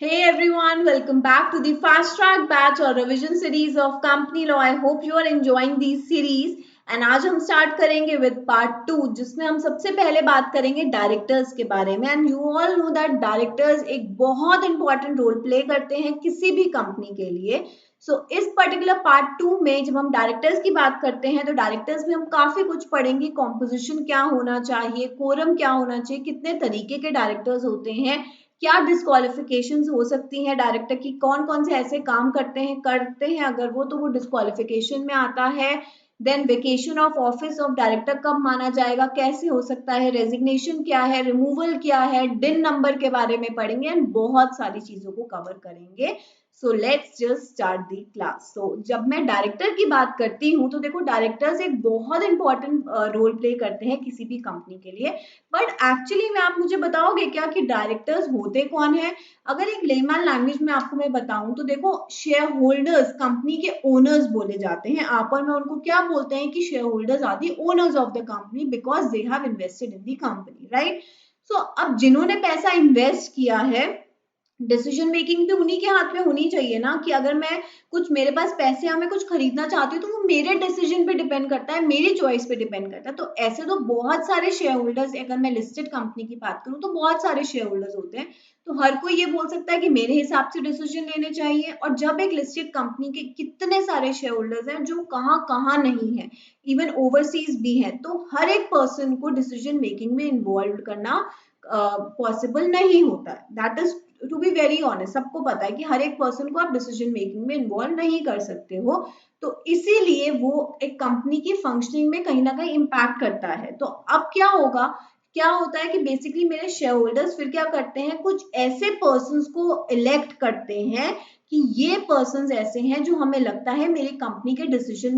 Hey everyone, welcome back to the fast track batch or revision series of company law. I hope you are enjoying these series. And आज हम start करेंगे with part 2 जिसमें हम सबसे पहले बात करेंगे डायरेक्टर्स के बारे में। And you all know that directors एक बहुत इंपॉर्टेंट रोल प्ले करते हैं किसी भी कंपनी के लिए। इस पर्टिकुलर पार्ट 2 में जब हम डायरेक्टर्स की बात करते हैं तो डायरेक्टर्स में हम काफी कुछ पढ़ेंगे। कॉम्पोजिशन क्या होना चाहिए, कोरम क्या होना चाहिए, कितने तरीके के डायरेक्टर्स होते हैं, क्या डिस्क्वालिफिकेशंस हो सकती हैं डायरेक्टर की, कौन कौन से ऐसे काम करते हैं अगर वो तो वो डिस्क्वालिफिकेशन में आता है। Then vacation of office of director कब माना जाएगा, कैसे हो सकता है, रेजिग्नेशन क्या है, रिमूवल क्या है, डिन नंबर के बारे में पढ़ेंगे एंड बहुत सारी चीजों को कवर करेंगे। So let's just start the class. So जब मैं डायरेक्टर की बात करती हूँ तो देखो डायरेक्टर्स एक बहुत इंपॉर्टेंट रोल प्ले करते हैं किसी भी कंपनी के लिए। बट एक्चुअली में आप मुझे बताओगे क्या कि डायरेक्टर्स होते कौन है? अगर एक लेमैन लैंग्वेज में आपको मैं बताऊं तो देखो शेयर होल्डर्स कंपनी के ओनर्स बोले जाते हैं। आप और मैं उनको क्या बोलते हैं कि shareholders are the owners of the company because they have invested in the company, right? So अब जिन्होंने पैसा इन्वेस्ट किया है, डिसीजन मेकिंग भी उन्हीं के हाथ में होनी चाहिए ना। कि अगर मैं कुछ, मेरे पास पैसे हैं, मैं कुछ खरीदना चाहती हूँ तो वो मेरे डिसीजन पे डिपेंड करता है, मेरी चॉइस पे डिपेंड करता है। तो ऐसे तो बहुत सारे शेयर होल्डर्स, अगर मैं लिस्टेड कंपनी की बात करूँ तो बहुत सारे शेयर होल्डर्स होते हैं। तो हर कोई ये बोल सकता है कि मेरे हिसाब से डिसीजन लेने चाहिए। और जब एक लिस्टेड कंपनी के कितने सारे शेयर होल्डर्स हैं जो कहाँ कहाँ नहीं है, इवन ओवरसीज भी है, तो हर एक पर्सन को डिसीजन मेकिंग में इन्वॉल्व करना पॉसिबल नहीं होता है। That is to be very honest, सबको पता है कि हर एक पर्सन को आप डिसीजन मेकिंग में इन्वॉल्व नहीं कर सकते हो। तो इसीलिए वो एक कंपनी की फंक्शनिंग में कहीं ना कहीं इम्पैक्ट करता है। तो अब क्या होगा, क्या होता है कि बेसिकली मेरे शेयर होल्डर्स फिर क्या करते हैं, कुछ ऐसे पर्सन्स को इलेक्ट करते हैं कि ये पर्सन्स ऐसे हैं जो हमें लगता है मेरी कंपनी के डिसीजन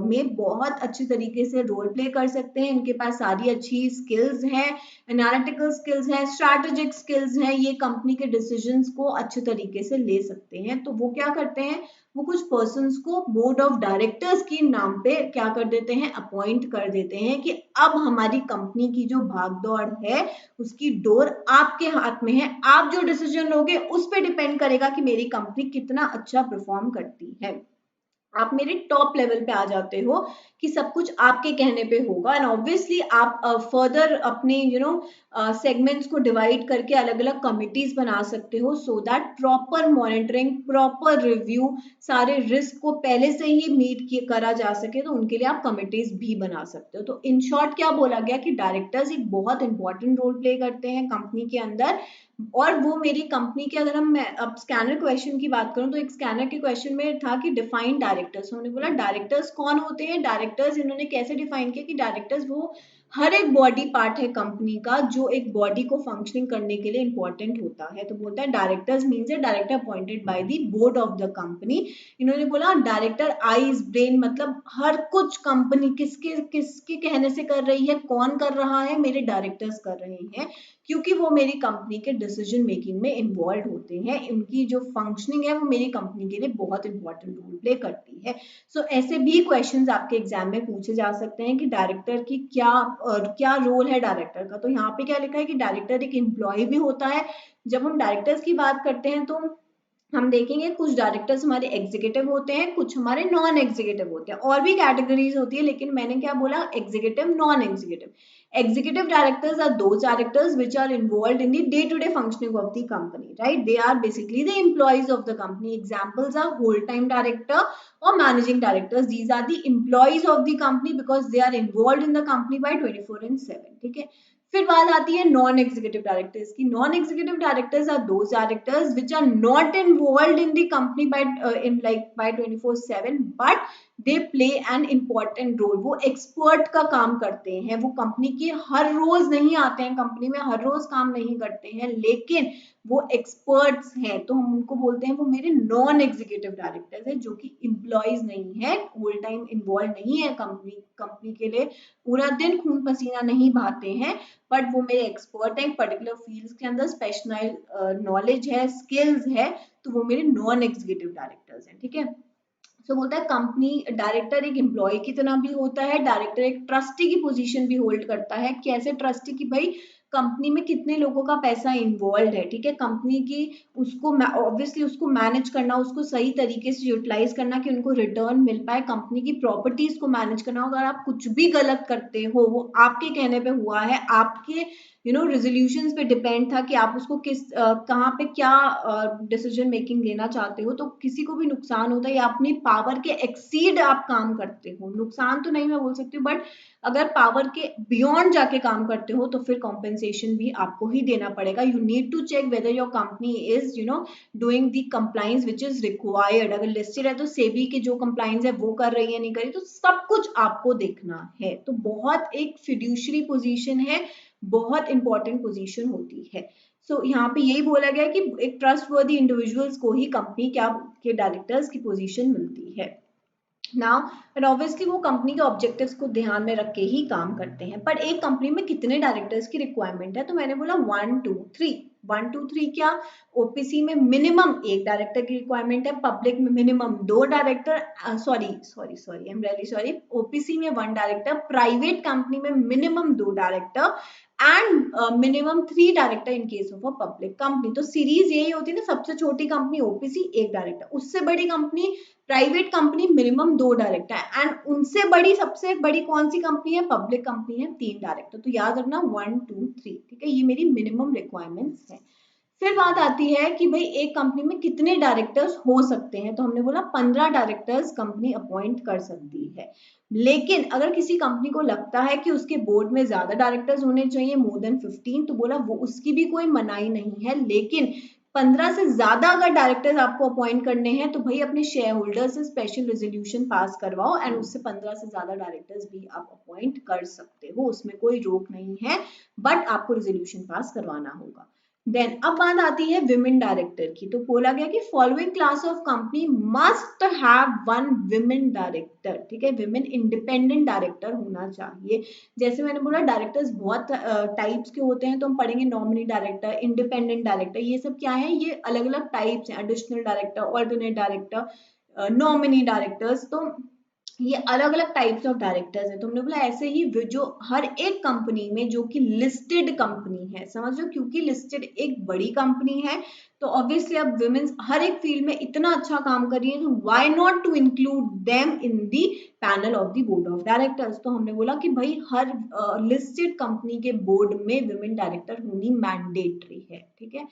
में बहुत अच्छी तरीके से रोल प्ले कर सकते हैं, इनके पास सारी अच्छी स्किल्स हैं, एनालिटिकल स्किल्स हैं, स्ट्रैटेजिक स्किल्स हैं, ये कंपनी के डिसीजंस को अच्छे तरीके से ले सकते हैं। तो वो क्या करते हैं, वो कुछ पर्सन्स को बोर्ड ऑफ डायरेक्टर्स के नाम पे क्या कर देते हैं, अपॉइंट कर देते हैं कि अब हमारी कंपनी की जो भागदौड़ है उसकी डोर आपके हाथ में है, आप जो डिसीजन लोगे उस पर डिपेंड करेगा कि मेरी कंपनी कितना अच्छा परफॉर्म करती है। आप मेरे टॉप लेवल पे आ जाते हो कि सब कुछ आपके कहने पे होगा। एंड ऑब्वियसली आप फर्दर अपने सेगमेंट्स को डिवाइड करके अलग अलग कमिटीज बना सकते हो so that proper monitoring, proper review, सारे रिस्क को पहले से ही मीट किए करा जा सके, तो उनके लिए आप कमिटीज भी बना सकते हो। तो इन शॉर्ट क्या बोला गया कि डायरेक्टर्स एक बहुत इंपॉर्टेंट रोल प्ले करते हैं कंपनी के अंदर। और वो मेरी कंपनी के, अगर हम, मैं अब स्कैनर क्वेश्चन की बात करूं तो एक स्कैनर के क्वेश्चन में था कि डिफाइन डायरेक्टर्स। उन्होंने बोला डायरेक्टर्स कौन होते हैं। डायरेक्टर्स इन्होंने कैसे डिफाइन किया कि डायरेक्टर्स वो हर एक बॉडी पार्ट है कंपनी का जो एक बॉडी को फंक्शनिंग करने के लिए इंपॉर्टेंट होता है। तो बोलता है directors means director appointed by the board of the company. इन्होंने बोला डायरेक्टर आईज ब्रेन, मतलब हर कुछ कंपनी किसके किसके कहने से कर रही है, कौन कर रहा है, मेरे डायरेक्टर्स कर रहे हैं, क्योंकि वो मेरी कंपनी के डिसीजन मेकिंग में इन्वॉल्व होते हैं। उनकी जो फंक्शनिंग है वो मेरी कंपनी के लिए बहुत इंपॉर्टेंट रोल प्ले करती है। ऐसे भी क्वेश्चंस आपके एग्जाम में पूछे जा सकते हैं कि डायरेक्टर की क्या क्या रोल है डायरेक्टर का। तो यहाँ पे क्या लिखा है कि डायरेक्टर एक एम्प्लॉय भी होता है। जब हम डायरेक्टर्स की बात करते हैं तो हम देखेंगे कुछ डायरेक्टर्स हमारे एग्जीक्यूटिव होते हैं, कुछ हमारे नॉन एग्जीक्यूटिव होते हैं, और भी कैटेगरीज होती है, लेकिन मैंने क्या बोला, executive, non executive. Executive directors are those directors which are involved in the day-to-day functioning of the company, right? They are basically the employees of the company. Examples are whole-time director or managing directors. These are the employees of the company because they are involved in the company by 24/7. ठीक है? फिर बात आती है non executive directors की। Non executive directors are those directors which are not involve in the company by in like by 24/7 but they play an important role. वो expert का काम करते हैं, वो कंपनी के हर रोज नहीं आते हैं, कंपनी में हर रोज काम नहीं करते हैं, लेकिन वो एक्सपर्ट्स हैं। तो हम उनको बोलते हैं वो मेरे नॉन एग्जीक्यूटिव डायरेक्टर्स हैं, जो कि एम्प्लॉयज नहीं है, होल टाइम इन्वॉल्व नहीं है कंपनी के लिए, पूरा दिन खून पसीना नहीं बहाते हैं, बट वो मेरे एक्सपर्ट हैं पर्टिकुलर फील्ड्स के अंदर, स्पेशलाइज नॉलेज है, स्किल्स है, तो वो मेरे नॉन एग्जीक्यूटिव डायरेक्टर्स हैं। ठीक है? बोलता है कंपनी डायरेक्टर एक एम्प्लॉय की तरह भी होता है, डायरेक्टर एक ट्रस्टी की पोजीशन भी होल्ड करता है। कैसे ट्रस्टी की, भाई कंपनी में कितने लोगों का पैसा इन्वॉल्व है, ठीक है, कंपनी की उसको ऑब्वियसली उसको मैनेज करना, उसको सही तरीके से यूटिलाइज करना कि उनको रिटर्न मिल पाए, कंपनी की प्रॉपर्टीज को मैनेज करना। अगर आप कुछ भी गलत करते हो, वो आपके कहने पे हुआ है, आपके रेजोल्यूशंस पे डिपेंड था कि आप उसको कहाँ पे क्या डिसीजन मेकिंग लेना चाहते हो, तो किसी को भी नुकसान होता है या अपनी पावर के एक्सीड आप काम करते हो, नुकसान तो नहीं मैं बोल सकती हूँ, बट अगर पावर के बियॉन्ड जाके काम करते हो तो फिर कॉम्पेंसेशन भी आपको ही देना पड़ेगा। You need to check whether your company is doing the compliance which is required. अगर लिस्टेड है तो सेबी की जो कंप्लाइंस है वो कर रही है नहीं कर रही, तो सब कुछ आपको देखना है। तो बहुत एक फिड्यूशरी पोजीशन है, बहुत इंपॉर्टेंट पोजीशन होती है। सो यहाँ पे यही बोला गया कि एक ट्रस्टवर्दी इंडिविजुअल्स को ही कंपनी क्या के डायरेक्टर्स की पोजीशन मिलती है। नाउ एंड ऑब्वियसली वो कंपनी के ऑब्जेक्टिव्स को ध्यान में रख के ही काम करते हैं। पर एक कंपनी में कितने डायरेक्टर्स की रिक्वायरमेंट है, तो मैंने बोला 1 2 3 क्या, ओपीसी में मिनिमम एक डायरेक्टर की रिक्वायरमेंट है, पब्लिक में minimum 2 director, sorry I am really sorry, OPC में 1 डायरेक्टर, प्राइवेट कंपनी में minimum 2 director and minimum 3 director in case of a public company. तो सीरीज यही होती है ना, सबसे छोटी कंपनी ओपीसी 1 डायरेक्टर, उससे बड़ी company private company minimum 2 director and उनसे बड़ी सबसे बड़ी कौन सी कंपनी है, पब्लिक कंपनी है, 3 डायरेक्टर। तो याद रखना 1 2 3, ठीक है, ये मेरी मिनिमम रिक्वायरमेंट्स है। फिर बात आती है कि भाई एक कंपनी में कितने डायरेक्टर्स हो सकते हैं, तो हमने बोला 15 डायरेक्टर्स कंपनी अपॉइंट कर सकती है। लेकिन अगर किसी कंपनी को लगता है कि उसके बोर्ड में ज्यादा डायरेक्टर्स होने चाहिए, मोर देन 15, तो बोला वो उसकी भी कोई मनाही नहीं है, लेकिन 15 से ज्यादा अगर डायरेक्टर्स आपको अपॉइंट करने हैं तो भाई अपने शेयर होल्डर से स्पेशल रेजोल्यूशन पास करवाओ एंड उससे 15 से ज्यादा डायरेक्टर्स भी आप अपॉइंट कर सकते हो, उसमें कोई रोक नहीं है, बट आपको रेजोल्यूशन पास करवाना होगा। देन अब बात आती है विमेन डायरेक्टर की, तो बोला गया कि following class of company must have 1 women director, ठीक है, विमेन इंडिपेंडेंट डायरेक्टर होना चाहिए। जैसे मैंने बोला डायरेक्टर्स बहुत टाइप्स के होते हैं, तो हम पढ़ेंगे नॉमिनी डायरेक्टर, इंडिपेंडेंट डायरेक्टर, ये सब क्या है, ये अलग अलग टाइप्स हैं, additional director, alternate director, nominee directors, तो ये अलग अलग टाइप्स ऑफ डायरेक्टर्स है। तो हमने बोला ऐसे ही जो हर एक कंपनी में जो कि लिस्टेड कंपनी है, समझ लो, क्योंकि लिस्टेड एक बड़ी कंपनी है, तो ऑब्वियसली अब विमेन्स हर एक फील्ड में इतना अच्छा काम कर रही है, तो why not to include them in the panel of the board of directors. तो हमने बोला कि भाई हर लिस्टेड कंपनी के बोर्ड में विमेन डायरेक्टर होनी मैंडेटरी है, ठीक है।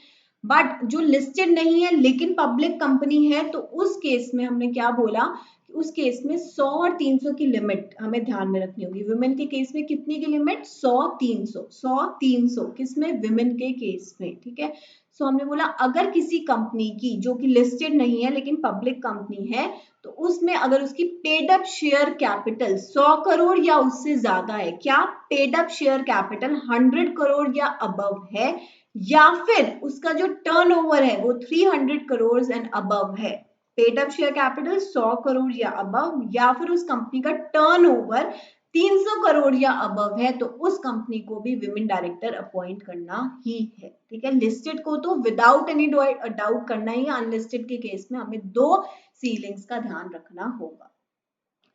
बट जो लिस्टेड नहीं है लेकिन पब्लिक कंपनी है, तो उस केस में हमने क्या बोला, उस केस में 100 और 300 की लिमिट हमें ध्यान में रखनी होगी। विमेन के केस में कितनी की लिमिट, 100 300 किसमें, विमेन के केस में, ठीक है। सो हमने बोला अगर किसी कंपनी की जो कि लिस्टेड नहीं है लेकिन पब्लिक कंपनी है, तो उसमें अगर उसकी paid up share capital 100 crore या उससे ज्यादा है, क्या paid up share capital 100 crore या अबव है, या फिर उसका जो टर्नओवर है वो 300 करोड़ एंड अबव है, paid up share capital 100 crore या अबव, या फिर उस कंपनी का टर्नओवर 300 करोड़ या अबव है, तो उस कंपनी को भी विमेन डायरेक्टर अपॉइंट करना ही है, ठीक है। लिस्टेड को तो विदाउट एनी डाउट करना ही है, अनलिस्टेड के केस में हमें 2 सीलिंग्स का ध्यान रखना होगा।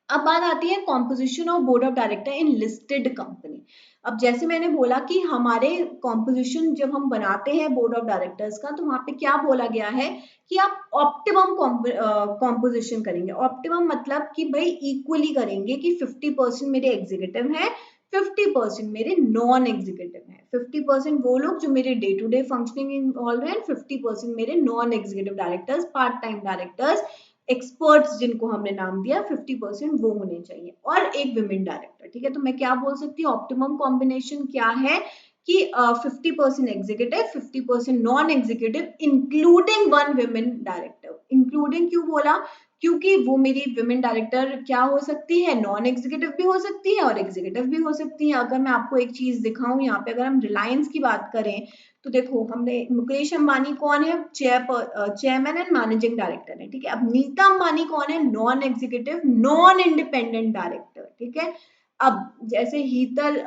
अब बात आती है composition of board of director in listed company. अब जैसे मैंने बोला कि हमारे कॉम्पोजिशन जब हम बनाते हैं बोर्ड ऑफ डायरेक्टर्स का, तो वहां पे क्या बोला गया है कि आप ऑप्टिमम कॉम्पोजिशन करेंगे। ऑप्टिमम मतलब कि भाई इक्वली करेंगे कि 50% मेरे एग्जीक्यूटिव हैं, 50% मेरे नॉन एग्जीक्यूटिव हैं, 50% वो लोग जो मेरे day to day functioning involve हैं, 50% मेरे non executive directors, part time directors, experts जिनको हमने नाम दिया, 50% वो होने चाहिए, और एक विमेन डायरेक्टर, ठीक है। तो मैं क्या बोल सकती हूँ, ऑप्टिमम कॉम्बिनेशन क्या है कि 50% executive, 50% non executive, including 1 women director. Including क्यों बोला, क्योंकि वो मेरी विमेन डायरेक्टर क्या हो सकती है, नॉन एग्जीक्यूटिव भी हो सकती है और एग्जीक्यूटिव भी हो सकती है। अगर मैं आपको एक चीज दिखाऊं, यहाँ पे अगर हम रिलायंस की बात करें, तो देखो हमने मुकेश अंबानी कौन है, चेयरमैन एंड मैनेजिंग डायरेक्टर है, ठीक है। अब नीता अंबानी कौन है, non executive non independent director, ठीक है। अब जैसे हीतल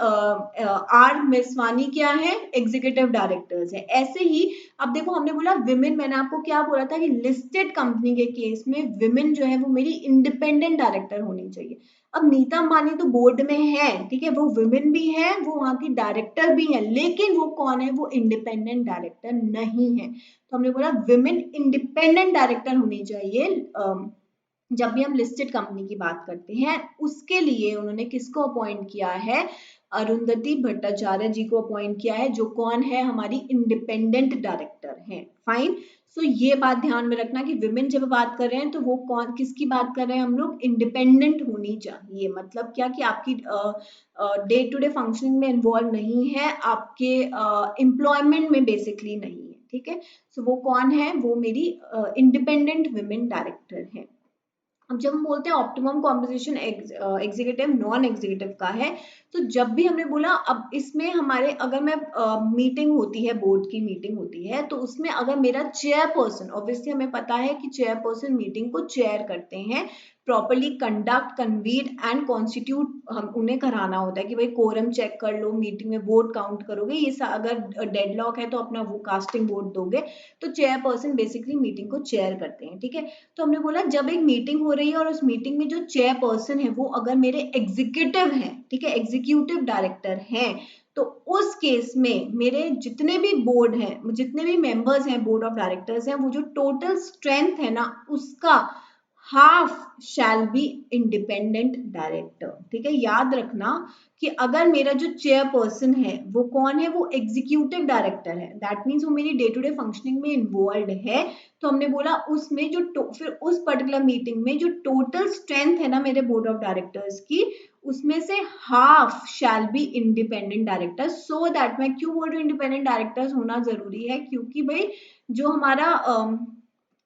आर मेस्वानी क्या है, एग्जीक्यूटिव डायरेक्टर्स है। ऐसे ही अब देखो हमने बोला विमेन, मैंने आपको क्या बोला था कि लिस्टेड कंपनी के केस में विमेन जो है वो मेरी इंडिपेंडेंट डायरेक्टर होनी चाहिए। अब नीता अंबानी तो बोर्ड में है, ठीक है, वो विमेन भी है, वो वहां की डायरेक्टर भी है, लेकिन वो कौन है, वो इंडिपेंडेंट डायरेक्टर नहीं है। तो हमने बोला विमेन इंडिपेंडेंट डायरेक्टर होनी चाहिए। जब भी हम लिस्टेड कंपनी की बात करते हैं, उसके लिए उन्होंने किसको अपॉइंट किया है, अरुंधति भट्टाचार्य जी को अपॉइंट किया है, जो कौन है, हमारी इंडिपेंडेंट डायरेक्टर हैं। फाइन। सो ये बात ध्यान में रखना कि विमेन जब बात कर रहे हैं तो वो कौन, किसकी बात कर रहे हैं हम लोग, इंडिपेंडेंट होनी चाहिए। मतलब क्या कि आपकी डे टू डे फंक्शनिंग में इन्वॉल्व नहीं है, आपके एम्प्लॉयमेंट में बेसिकली नहीं है, ठीक है। सो वो कौन है, वो मेरी इंडिपेंडेंट विमेन डायरेक्टर है। अब जब हम बोलते हैं optimum composition executive non executive का है, तो जब भी हमने बोला, अब इसमें हमारे अगर मैं मीटिंग होती है, बोर्ड की मीटिंग होती है, तो उसमें अगर मेरा चेयरपर्सन, ऑब्वियसली हमें पता है कि चेयरपर्सन मीटिंग को चेयर करते हैं, properly conduct, convene and constitute हम उन्हें कराना होता है कि भाई कोरम चेक कर लो, मीटिंग में वोट काउंट करोगे, ये अगर डेडलॉक है तो अपना वो कास्टिंग वोट दोगे, तो चेयरपर्सन बेसिकली मीटिंग को चेयर करते हैं, ठीक है। तो हमने बोला जब एक मीटिंग हो रही है और उस मीटिंग में जो चेयरपर्सन है वो अगर मेरे एग्जीक्यूटिव है, ठीक है, एग्जीक्यूटिव डायरेक्टर हैं, तो उस केस में मेरे जितने भी बोर्ड हैं, जितने भी मेंबर्स हैं, बोर्ड ऑफ डायरेक्टर्स हैं, वो जो टोटल स्ट्रेंथ है ना, उसका half shall be independent director, ठीक है। याद रखना कि अगर मेरा जो चेयरपर्सन है वो कौन है, वो एग्जीक्यूटिव डायरेक्टर है, दैट मीन्स वो मेरी डे टू डे फंक्शनिंग में इन्वॉल्व है। तो हमने बोला उसमें जो फिर उस पर्टिकुलर मीटिंग में जो टोटल स्ट्रेंथ है ना मेरे बोर्ड ऑफ डायरेक्टर्स की, उसमें से half shall be independent director. So that, मैं क्यों बोल रही हूँ इंडिपेंडेंट डायरेक्टर्स होना जरूरी है, क्योंकि भाई जो हमारा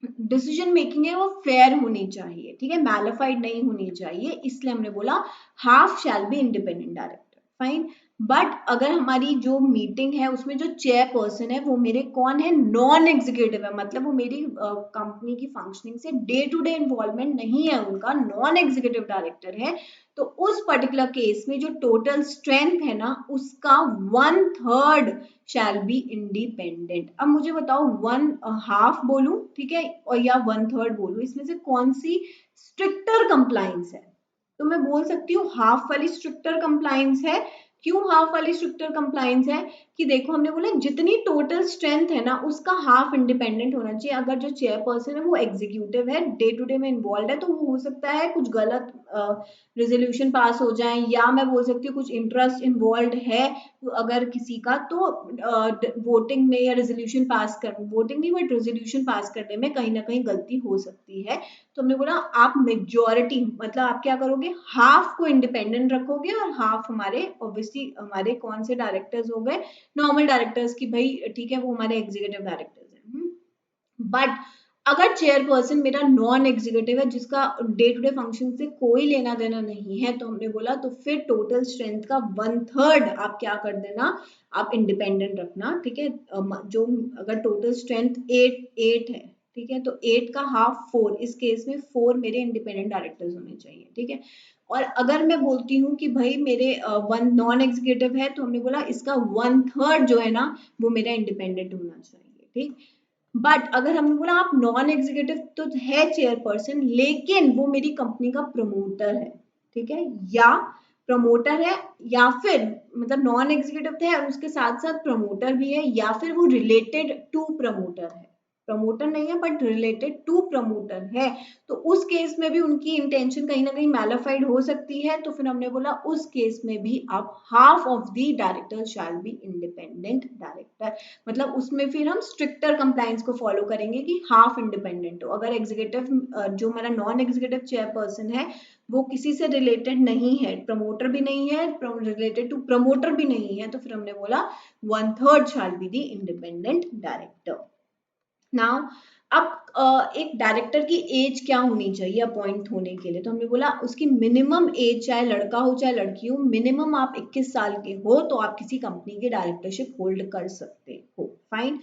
डिसीजन मेकिंग है वो फेयर होनी चाहिए, ठीक है, मैलिफाइड नहीं होनी चाहिए, इसलिए हमने बोला half shall be independent director. Fine. But अगर हमारी जो मीटिंग है उसमें जो चेयरपर्सन है वो मेरे कौन है, नॉन एग्जीक्यूटिव है, मतलब वो मेरी कंपनी की फंक्शनिंग से डे टू डे इन्वॉल्वमेंट नहीं है, उनका नॉन एग्जीक्यूटिव डायरेक्टर है, तो उस पर्टिकुलर केस में जो टोटल स्ट्रेंथ है ना, उसका 1/3 शैल बी इंडिपेंडेंट। अब मुझे बताओ, वन हाफ बोलूं, ठीक है, और या 1/3 बोलूं, इसमें से कौन सी स्ट्रिक्टर कंप्लायंस है? तो मैं बोल सकती हूँ हाफ वाली स्ट्रिक्टर कंप्लायंस है। क्यों हाफ वाली स्ट्रिक्टर कंप्लायंस है? कि देखो हमने बोला जितनी टोटल स्ट्रेंथ है ना, उसका हाफ इंडिपेंडेंट होना चाहिए। अगर जो चेयरपर्सन है वो एग्जीक्यूटिव है, डे टू डे में इन्वॉल्व है, तो वो हो सकता है कुछ गलत रेजोल्यूशन पास हो जाए, या मैं बोल सकती हूँ कुछ इंटरेस्ट इन्वॉल्व है अगर किसी का, तो वोटिंग में या रेजोल्यूशन पास कर, वोटिंग नहीं बट रेजोल्यूशन पास करने में कहीं ना कहीं गलती हो सकती है। तो हमने बोला आप मेजोरिटी, मतलब आप क्या करोगे, हाफ को इंडिपेंडेंट रखोगे और हाफ हमारे, ऑब्वियसली हमारे कौन से डायरेक्टर्स हो गए, नॉर्मल डायरेक्टर्स की, भाई ठीक है, वो हमारे एग्जीक्यूटिव डायरेक्टर्स हैं। बट अगर चेयरपर्सन मेरा नॉन एग्जीक्यूटिव है, जिसका डे टू डे फंक्शन से कोई लेना देना नहीं है, तो हमने बोला तो फिर टोटल स्ट्रेंथ का 1/3 आप क्या कर देना, आप इंडिपेंडेंट रखना, ठीक है। जो अगर टोटल स्ट्रेंथ 8 है, ठीक है, तो 8 का हाफ 4, इस केस में 4 मेरे इंडिपेंडेंट डायरेक्टर्स होने चाहिए, ठीक है। और अगर मैं बोलती हूँ कि भाई मेरे वन नॉन एग्जीक्यूटिव है, तो हमने बोला इसका 1/3 जो है ना, वो मेरा इंडिपेंडेंट होना चाहिए, ठीक। बट अगर हमने बोला आप नॉन एग्जीक्यूटिव तो है चेयरपर्सन, लेकिन वो मेरी कंपनी का प्रमोटर है, ठीक है, या प्रमोटर है, या फिर मतलब नॉन एग्जीक्यूटिव है और उसके साथ साथ प्रमोटर भी है, या फिर वो रिलेटेड टू प्रमोटर है, प्रमोटर नहीं है बट रिलेटेड टू प्रमोटर है, तो उस केस में भी उनकी इंटेंशन कहीं ना कहीं मैलिफाइड हो सकती है। तो फिर हमने बोला उस केस में भी आप half of the director shall be independent director, मतलब उसमें फिर हम स्ट्रिक्टर कंप्लायंस को फॉलो करेंगे कि हाफ इंडिपेंडेंट हो। अगर एग्जीक्यूटिव जो हमारा नॉन एग्जीक्यूटिव चेयरपर्सन है वो किसी से रिलेटेड नहीं है, प्रमोटर भी नहीं है, रिलेटेड टू प्रमोटर भी नहीं है, तो फिर हमने बोला 1/3 शैल be the independent director. Now अब एक डायरेक्टर की एज क्या होनी चाहिए अपॉइंट होने के लिए, तो हमने बोला उसकी मिनिमम एज, चाहे लड़का हो चाहे लड़की हो, मिनिमम आप 21 साल के हो तो आप किसी कंपनी की डायरेक्टरशिप होल्ड कर सकते हो। फाइन।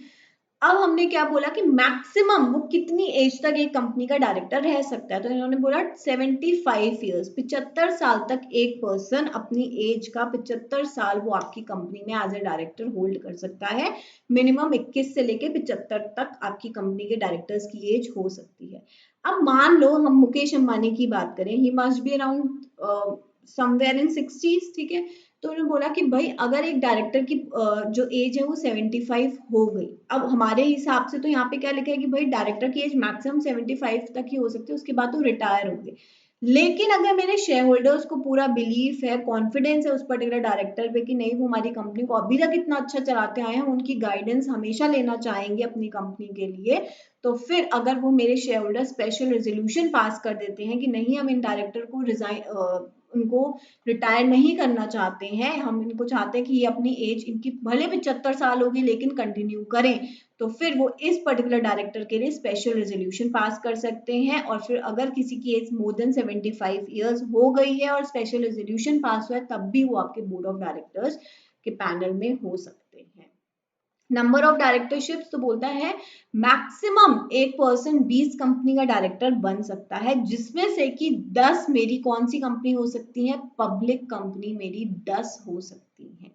अब हमने क्या बोला कि मैक्सिमम वो कितनी एज तक एक कंपनी का डायरेक्टर रह सकता है, तो इन्होंने बोला 75 ईयर्स, 75 साल तक एक पर्सन अपनी एज का 75 साल वो आपकी कंपनी में एज ए डायरेक्टर होल्ड कर सकता है। मिनिमम 21 से लेके 75 तक आपकी कंपनी के डायरेक्टर्स की एज हो सकती है। अब मान लो हम मुकेश अंबानी की बात करें, he must be around somewhere in 60s, ठीक है। तो उन्होंने बोला कि भाई अगर एक डायरेक्टर की जो एज है वो 75 हो गई, अब हमारे हिसाब से तो यहाँ पे क्या लिखा है कि भाई डायरेक्टर की एज मैक्सिमम 75 तक ही हो सकती है, उसके बाद वो रिटायर होंगे। लेकिन अगर मेरे शेयर होल्डर्स को पूरा बिलीफ है, कॉन्फिडेंस है उस पर्टिकुलर डायरेक्टर पे कि नहीं वो हमारी कंपनी को अभी तक इतना अच्छा चलाते आए हैं, उनकी गाइडेंस हमेशा लेना चाहेंगे अपनी कंपनी के लिए, तो फिर अगर वो मेरे share holder special resolution pass कर देते हैं कि नहीं हम इन डायरेक्टर को रिजाइन उनको रिटायर नहीं करना चाहते हैं, हम इनको चाहते हैं कि ये अपनी एज इनकी भले 75 साल होगी लेकिन कंटिन्यू करें, तो फिर वो इस पर्टिकुलर डायरेक्टर के लिए स्पेशल रेजोल्यूशन पास कर सकते हैं। और फिर अगर किसी की एज मोर देन 75 ईयर्स हो गई है और स्पेशल रेजोल्यूशन पास हुआ है, तब भी वो आपके बोर्ड ऑफ डायरेक्टर्स के पैनल में हो सकते हैं। नंबर ऑफ डायरेक्टरशिप्स तो बोलता है मैक्सिमम एक पर्सन 20 कंपनी का डायरेक्टर बन सकता है, जिसमें से कि 10 मेरी कौन सी कंपनी हो सकती है, पब्लिक कंपनी मेरी 10 हो सकती है।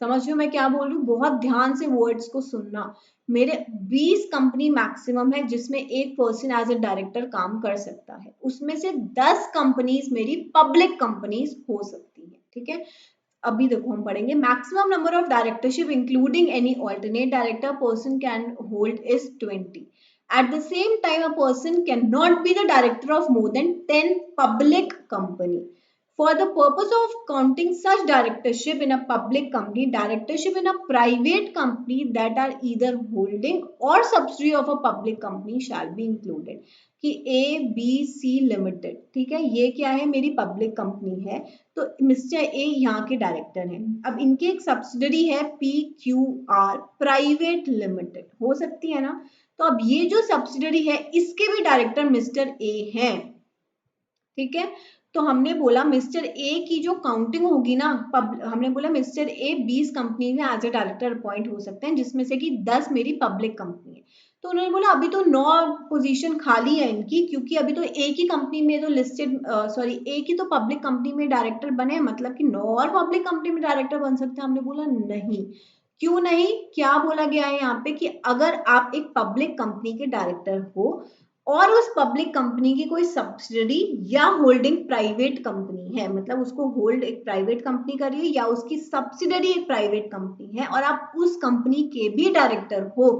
समझ रहे हो मैं क्या बोल रही हूँ? बहुत ध्यान से वर्ड्स को सुनना। मेरे 20 कंपनी मैक्सिमम है जिसमें एक पर्सन एज ए डायरेक्टर काम कर सकता है, उसमें से 10 कंपनीज मेरी पब्लिक कंपनीज हो सकती है, ठीक है। अभी देखो हम पढ़ेंगे maximum number of directorship including any alternate director person can hold is 20। At the same time, a person cannot be the director of more than 10 public company. For the purpose of counting such directorship in a public company, directorship in a private company that are either holding or subsidiary of a public company shall be included. कि A B C limited, ठीक है, ये क्या है, मेरी public company है, तो mister A यहाँ के डायरेक्टर हैं। अब इनकी एक सब्सिडरी है P Q R private limited, हो सकती है ना। तो अब ये जो सब्सिडरी है इसके भी डायरेक्टर मिस्टर ए हैं, ठीक है। तो हमने बोला मिस्टर ए की जो काउंटिंग होगी ना, हमने बोला मिस्टर ए 20 कंपनी में एज ए डायरेक्टर अपॉइंट हो सकते हैं, जिसमें से कि 10 मेरी पब्लिक कंपनी है। तो उन्होंने बोला अभी तो 9 पोजीशन खाली है इनकी, क्योंकि अभी तो एक ही कंपनी में तो लिस्टेड सॉरी एक ही तो पब्लिक कंपनी में डायरेक्टर बने, मतलब कि 9 और पब्लिक कंपनी में डायरेक्टर बन सकते हैं। हमने बोला नहीं, क्यों नहीं, क्या बोला गया है यहाँ पे कि अगर आप एक पब्लिक कंपनी के डायरेक्टर हो और उस पब्लिक कंपनी की कोई सब्सिडरी या होल्डिंग प्राइवेट कंपनी है, मतलब उसको होल्ड एक प्राइवेट कंपनी कर रही है या उसकी सब्सिडरी एक प्राइवेट कंपनी है और आप उस कंपनी के भी डायरेक्टर हो,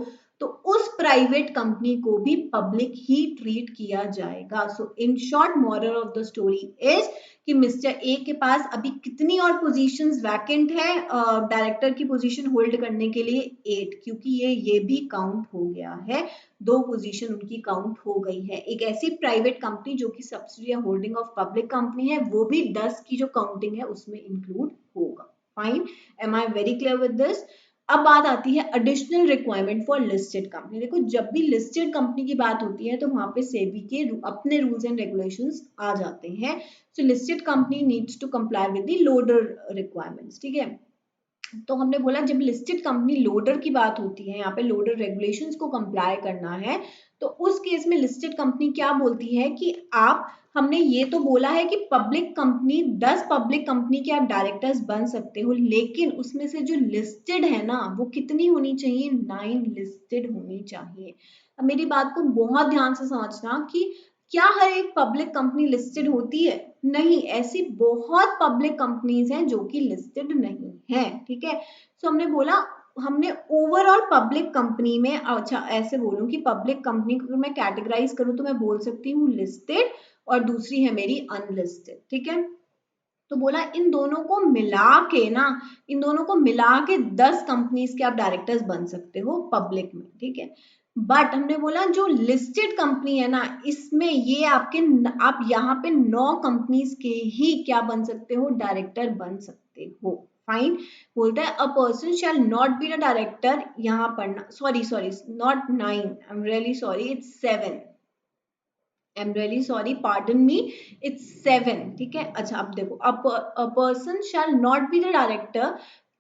तो उस प्राइवेट कंपनी को भी पब्लिक ही ट्रीट किया जाएगा। So in short moral of the story is कि मिस्टर ए के पास अभी कितनी और पोजीशंस वैकेंट है डायरेक्टर की पोजीशन होल्ड करने के लिए, 8, क्योंकि ये भी काउंट हो गया है, 2 पोजीशन उनकी काउंट हो गई है। एक ऐसी प्राइवेट कंपनी जो कि सब्सिडी या होल्डिंग ऑफ पब्लिक कंपनी है, वो भी 10 की जो काउंटिंग है उसमें इंक्लूड होगा। Fine, am I very clear with this? अब बात आती है additional requirement for listed company. देखो जब भी लिस्टेड कंपनी की बात होती है तो वहां पे सेबी के अपने रूल्स एंड रेगुलेशंस आ जाते हैं। So listed company needs to comply with the LODR requirements, ठीक है। तो हमने बोला जब लिस्टेड कंपनी लोडर की बात होती है, यहाँ पे लोडर रेगुलेशंस को कंप्लाई करना है, तो उस केस में लिस्टेड कंपनी क्या बोलती है कि आप, हमने ये तो बोला है कि पब्लिक कंपनी 10 पब्लिक कंपनी के आप डायरेक्टर्स बन सकते हो, लेकिन उसमें से जो लिस्टेड है ना वो कितनी होनी चाहिए, 9 लिस्टेड होनी चाहिए। अब मेरी बात को बहुत ध्यान से समझना कि क्या हर एक पब्लिक कंपनी लिस्टेड होती है, नहीं, ऐसी बहुत पब्लिक कंपनीज हैं जो कि लिस्टेड नहीं है, ठीक है। सो हमने बोला, हमने ओवरऑल पब्लिक कंपनी में, अच्छा ऐसे बोलूं कि पब्लिक कंपनी को मैं कैटेगराइज करूं तो मैं बोल सकती हूँ लिस्टेड और दूसरी है मेरी अनलिस्टेड, ठीक है। तो बोला इन दोनों को मिला के ना, इन दोनों को मिला के 10 कंपनीज के आप डायरेक्टर्स बन सकते हो पब्लिक में, ठीक है। बट हमने बोला जो लिस्टेड कंपनी है ना, इसमें ये आपके, आप यहाँ पे 9 कंपनीज के ही क्या बन सकते हो, डायरेक्टर बन सकते हो। फाइन, बोलता है a person shall not be the director, यहाँ पढ़ना, sorry sorry not 9, I am really sorry, it's 7, I'm really sorry, pardon me, it's 7, ठीक है। अच्छा अब देखो, a person shall not be the director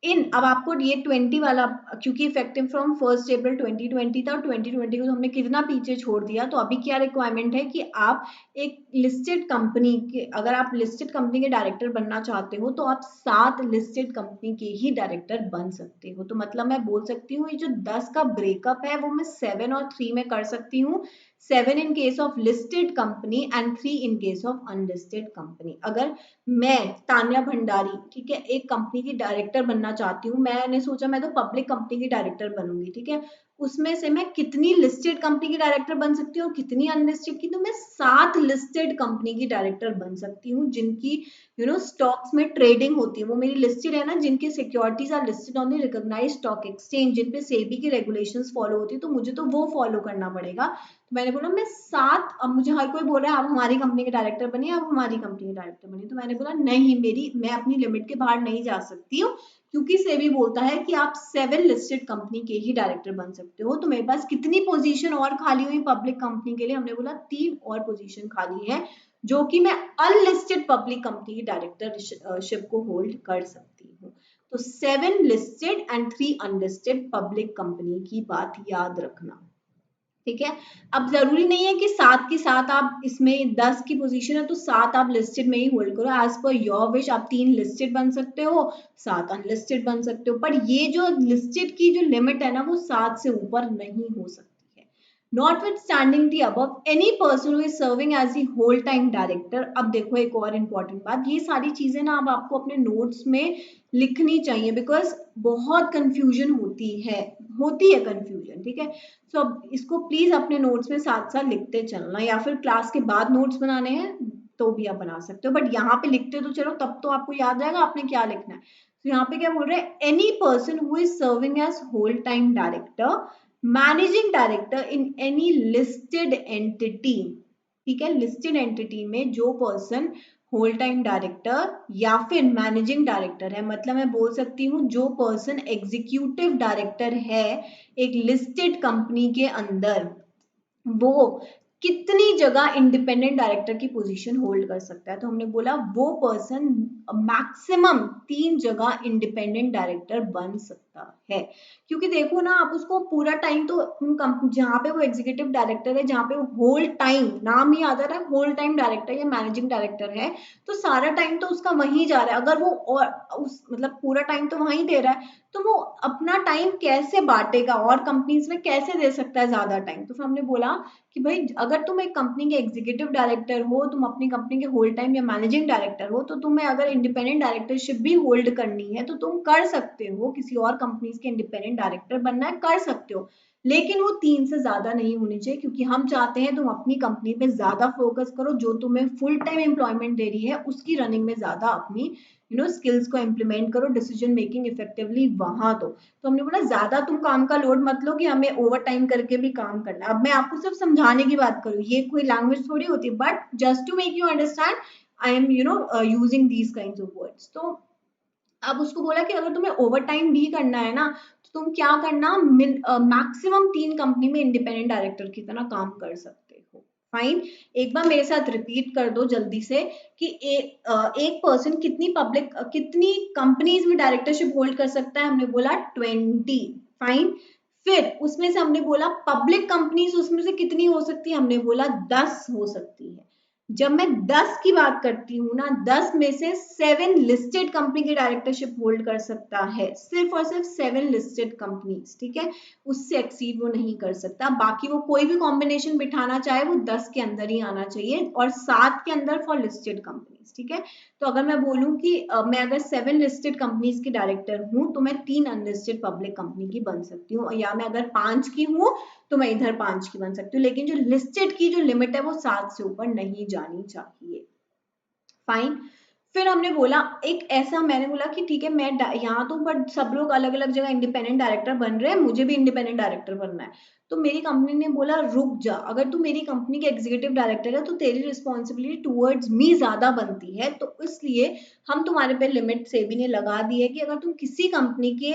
अब आपको ये 20 वाला, क्योंकि इफेक्टिव फ्रॉम 1 अप्रैल 2020 था और 2020 को हमने कितना पीछे छोड़ दिया, तो अभी क्या रिक्वायरमेंट है कि आप एक लिस्टेड कंपनी के, अगर आप लिस्टेड कंपनी के डायरेक्टर बनना चाहते हो तो आप 7 लिस्टेड कंपनी के ही डायरेक्टर बन सकते हो। तो मतलब मैं बोल सकती हूँ ये जो 10 का ब्रेकअप है वो मैं 7 और 3 में कर सकती हूँ। 7 इन case of listed company and 3 in case of unlisted company. अगर मैं तान्या भंडारी, ठीक है, एक कंपनी की डायरेक्टर बनना चाहती हूँ, मैंने सोचा मैं तो पब्लिक कंपनी की डायरेक्टर बनूंगी, ठीक है, उसमें से मैं कितनी लिस्टेड कंपनी की डायरेक्टर बन सकती हूँ और कितनी अनलिस्टेड की, तो मैं 7 लिस्टेड कंपनी की डायरेक्टर बन सकती हूँ जिनकी स्टॉक्स में ट्रेडिंग होती है, वो मेरी लिस्टेड है ना, जिनकी securities are listed on the recognised stock exchange, जिन पे सेबी की रेगुलेशंस फॉलो होती है, तो मुझे तो वो फॉलो करना पड़ेगा। तो मैंने बोला मैं 7, अब मुझे हर कोई बोल रहा है आप हमारी कंपनी के डायरेक्टर बनिए, आप हमारी कंपनी के डायरेक्टर बनिए, तो मैंने बोला नहीं, मैं अपनी लिमिट के बाहर नहीं जा सकती हूँ, क्योंकि सेबी बोलता है कि आप 7 लिस्टेड कंपनी के ही डायरेक्टर बन सकते हो। तो मेरे पास कितनी पोजीशन और खाली हुई पब्लिक कंपनी के लिए, हमने बोला 3 और पोजीशन खाली है, जो कि मैं अनलिस्टेड पब्लिक कंपनी की डायरेक्टरशिप को होल्ड कर सकती हूँ। तो 7 listed and 3 unlisted public company की बात याद रखना, ठीक है। अब जरूरी नहीं है कि 7 की 7 आप इसमें 10 की पोजीशन है तो 7 आप लिस्टेड में ही होल्ड करो, एज पर योर विश। आप 3 लिस्टेड बन सकते हो, 7 अनलिस्टेड बन सकते हो, पर ये जो लिस्टेड की जो लिमिट है ना वो 7 से ऊपर नहीं हो सकती। Notwithstanding the above, any person who is serving as the whole time director, अब देखो एक और इम्पॉर्टेंट बात, ये सारी चीजें ना अब आपको अपने नोट्स में लिखनी चाहिए, बिकॉज बहुत कंफ्यूजन होती है कंफ्यूजन, ठीक है। सो अब इसको प्लीज अपने नोट्स में साथ साथ लिखते चलना, या फिर क्लास के बाद नोट्स बनाने हैं तो भी आप बना सकते हो, बट यहाँ पे लिखते तो चलो, तब तो आपको याद रहेगा आपने क्या लिखना है। तो यहाँ पे क्या बोल रहे हैं, any person who is serving as whole time director, managing director in any listed entity, ठीक है, लिस्टेड एंटिटी में जो पर्सन होल टाइम डायरेक्टर या फिर मैनेजिंग डायरेक्टर है, मतलब मैं बोल सकती हूँ जो पर्सन एग्जीक्यूटिव डायरेक्टर है एक लिस्टेड कंपनी के अंदर, वो कितनी जगह इंडिपेंडेंट डायरेक्टर की पोजीशन होल्ड कर सकता है। तो हमने बोला वो पर्सन मैक्सिमम 3 जगह इंडिपेंडेंट डायरेक्टर बन सकता है, क्योंकि देखो ना आप उसको पूरा टाइम तो जहाँ पे वो एग्जीक्यूटिव डायरेक्टर है, जहाँ पे वो होल टाइम, नाम ही आता है होल टाइम डायरेक्टर या मैनेजिंग डायरेक्टर है, तो सारा टाइम तो उसका वहीं जा रहा है। अगर वो और उस मतलब पूरा टाइम तो वहीं दे रहा है, तो वो अपना टाइम कैसे बांटेगा और कंपनीज में कैसे दे सकता है ज्यादा टाइम। तो फिर हमने बोला कि भाई अगर तुम एक कंपनी के एग्जीक्यूटिव डायरेक्टर हो, तुम अपनी कंपनी के होल टाइम या मैनेजिंग डायरेक्टर हो, तो तुम्हें अगर इंडिपेंडेंट डायरेक्टरशिप भी होल्ड करनी है तो तुम कर सकते हो, किसी और कंपनीज के इंडिपेंडेंट डायरेक्टर बनना है कर सकते हो, लेकिन वो 3 से ज्यादा नहीं होनी चाहिए, क्योंकि हम चाहते हैं तुम अपनी कंपनी पे ज्यादा फोकस करो, जो तुम्हें फुल टाइम एम्प्लॉयमेंट दे रही है उसकी रनिंग में ज्यादा अपनी स्किल्स को इम्प्लीमेंट करो, डिसीजन मेकिंग इफेक्टिवली वहां तो हमने बोला ज्यादा तुम काम का लोड मत लो कि हमें ओवर टाइम करके भी काम करना है। अब मैं आपको सिर्फ समझाने की बात करूँ, ये कोई लैंग्वेज थोड़ी होती है, but just to make you understand I am using these kinds of words. तो अब उसको बोला कि अगर तुम्हें ओवर टाइम भी करना है ना, तो तुम क्या करना, मैक्सिमम 3 कंपनी में इंडिपेंडेंट डायरेक्टर की तरह काम कर सकते हो। फाइन, एक बार मेरे साथ रिपीट कर दो जल्दी से कि एक पर्सन कितनी कंपनीज में डायरेक्टरशिप होल्ड कर सकता है, हमने बोला 20। फाइन, फिर उसमें से हमने बोला पब्लिक कंपनीज उसमें से कितनी हो सकती है, हमने बोला 10 हो सकती है। जब मैं 10 की बात करती हूँ ना, 10 में से 7 लिस्टेड कंपनी की डायरेक्टरशिप होल्ड कर सकता है, सिर्फ और सिर्फ 7 लिस्टेड कंपनीज, ठीक है, उससे एक्सीड वो नहीं कर सकता। बाकी वो कोई भी कॉम्बिनेशन बिठाना चाहे वो 10 के अंदर ही आना चाहिए और 7 के अंदर फॉर लिस्टेड कंपनीज, ठीक है। तो अगर मैं बोलूं कि मैं अगर 7 लिस्टेड कंपनीज की डायरेक्टर हूं तो मैं 3 अनलिस्टेड पब्लिक कंपनी की बन सकती हूँ, या मैं अगर 5 की हूँ तो मैं इधर 5 की बन सकती हूँ, लेकिन जो लिस्टेड की जो लिमिट है वो 7 से ऊपर नहीं जानी चाहिए। फाइन, फिर हमने बोला एक ऐसा, मैंने बोला कि ठीक है मैं यहाँ तो, बट सब लोग अलग अलग जगह इंडिपेंडेंट डायरेक्टर बन रहे हैं, मुझे भी इंडिपेंडेंट डायरेक्टर बनना है। तो मेरी कंपनी ने बोला रुक जा, अगर तू मेरी कंपनी के एग्जीक्यूटिव डायरेक्टर है तो तेरी रिस्पॉन्सिबिलिटी टूवर्ड्स मी ज्यादा बनती है, तो इसलिए हम तुम्हारे पे लिमिट सेबी ने लगा दी है कि अगर तुम किसी कंपनी के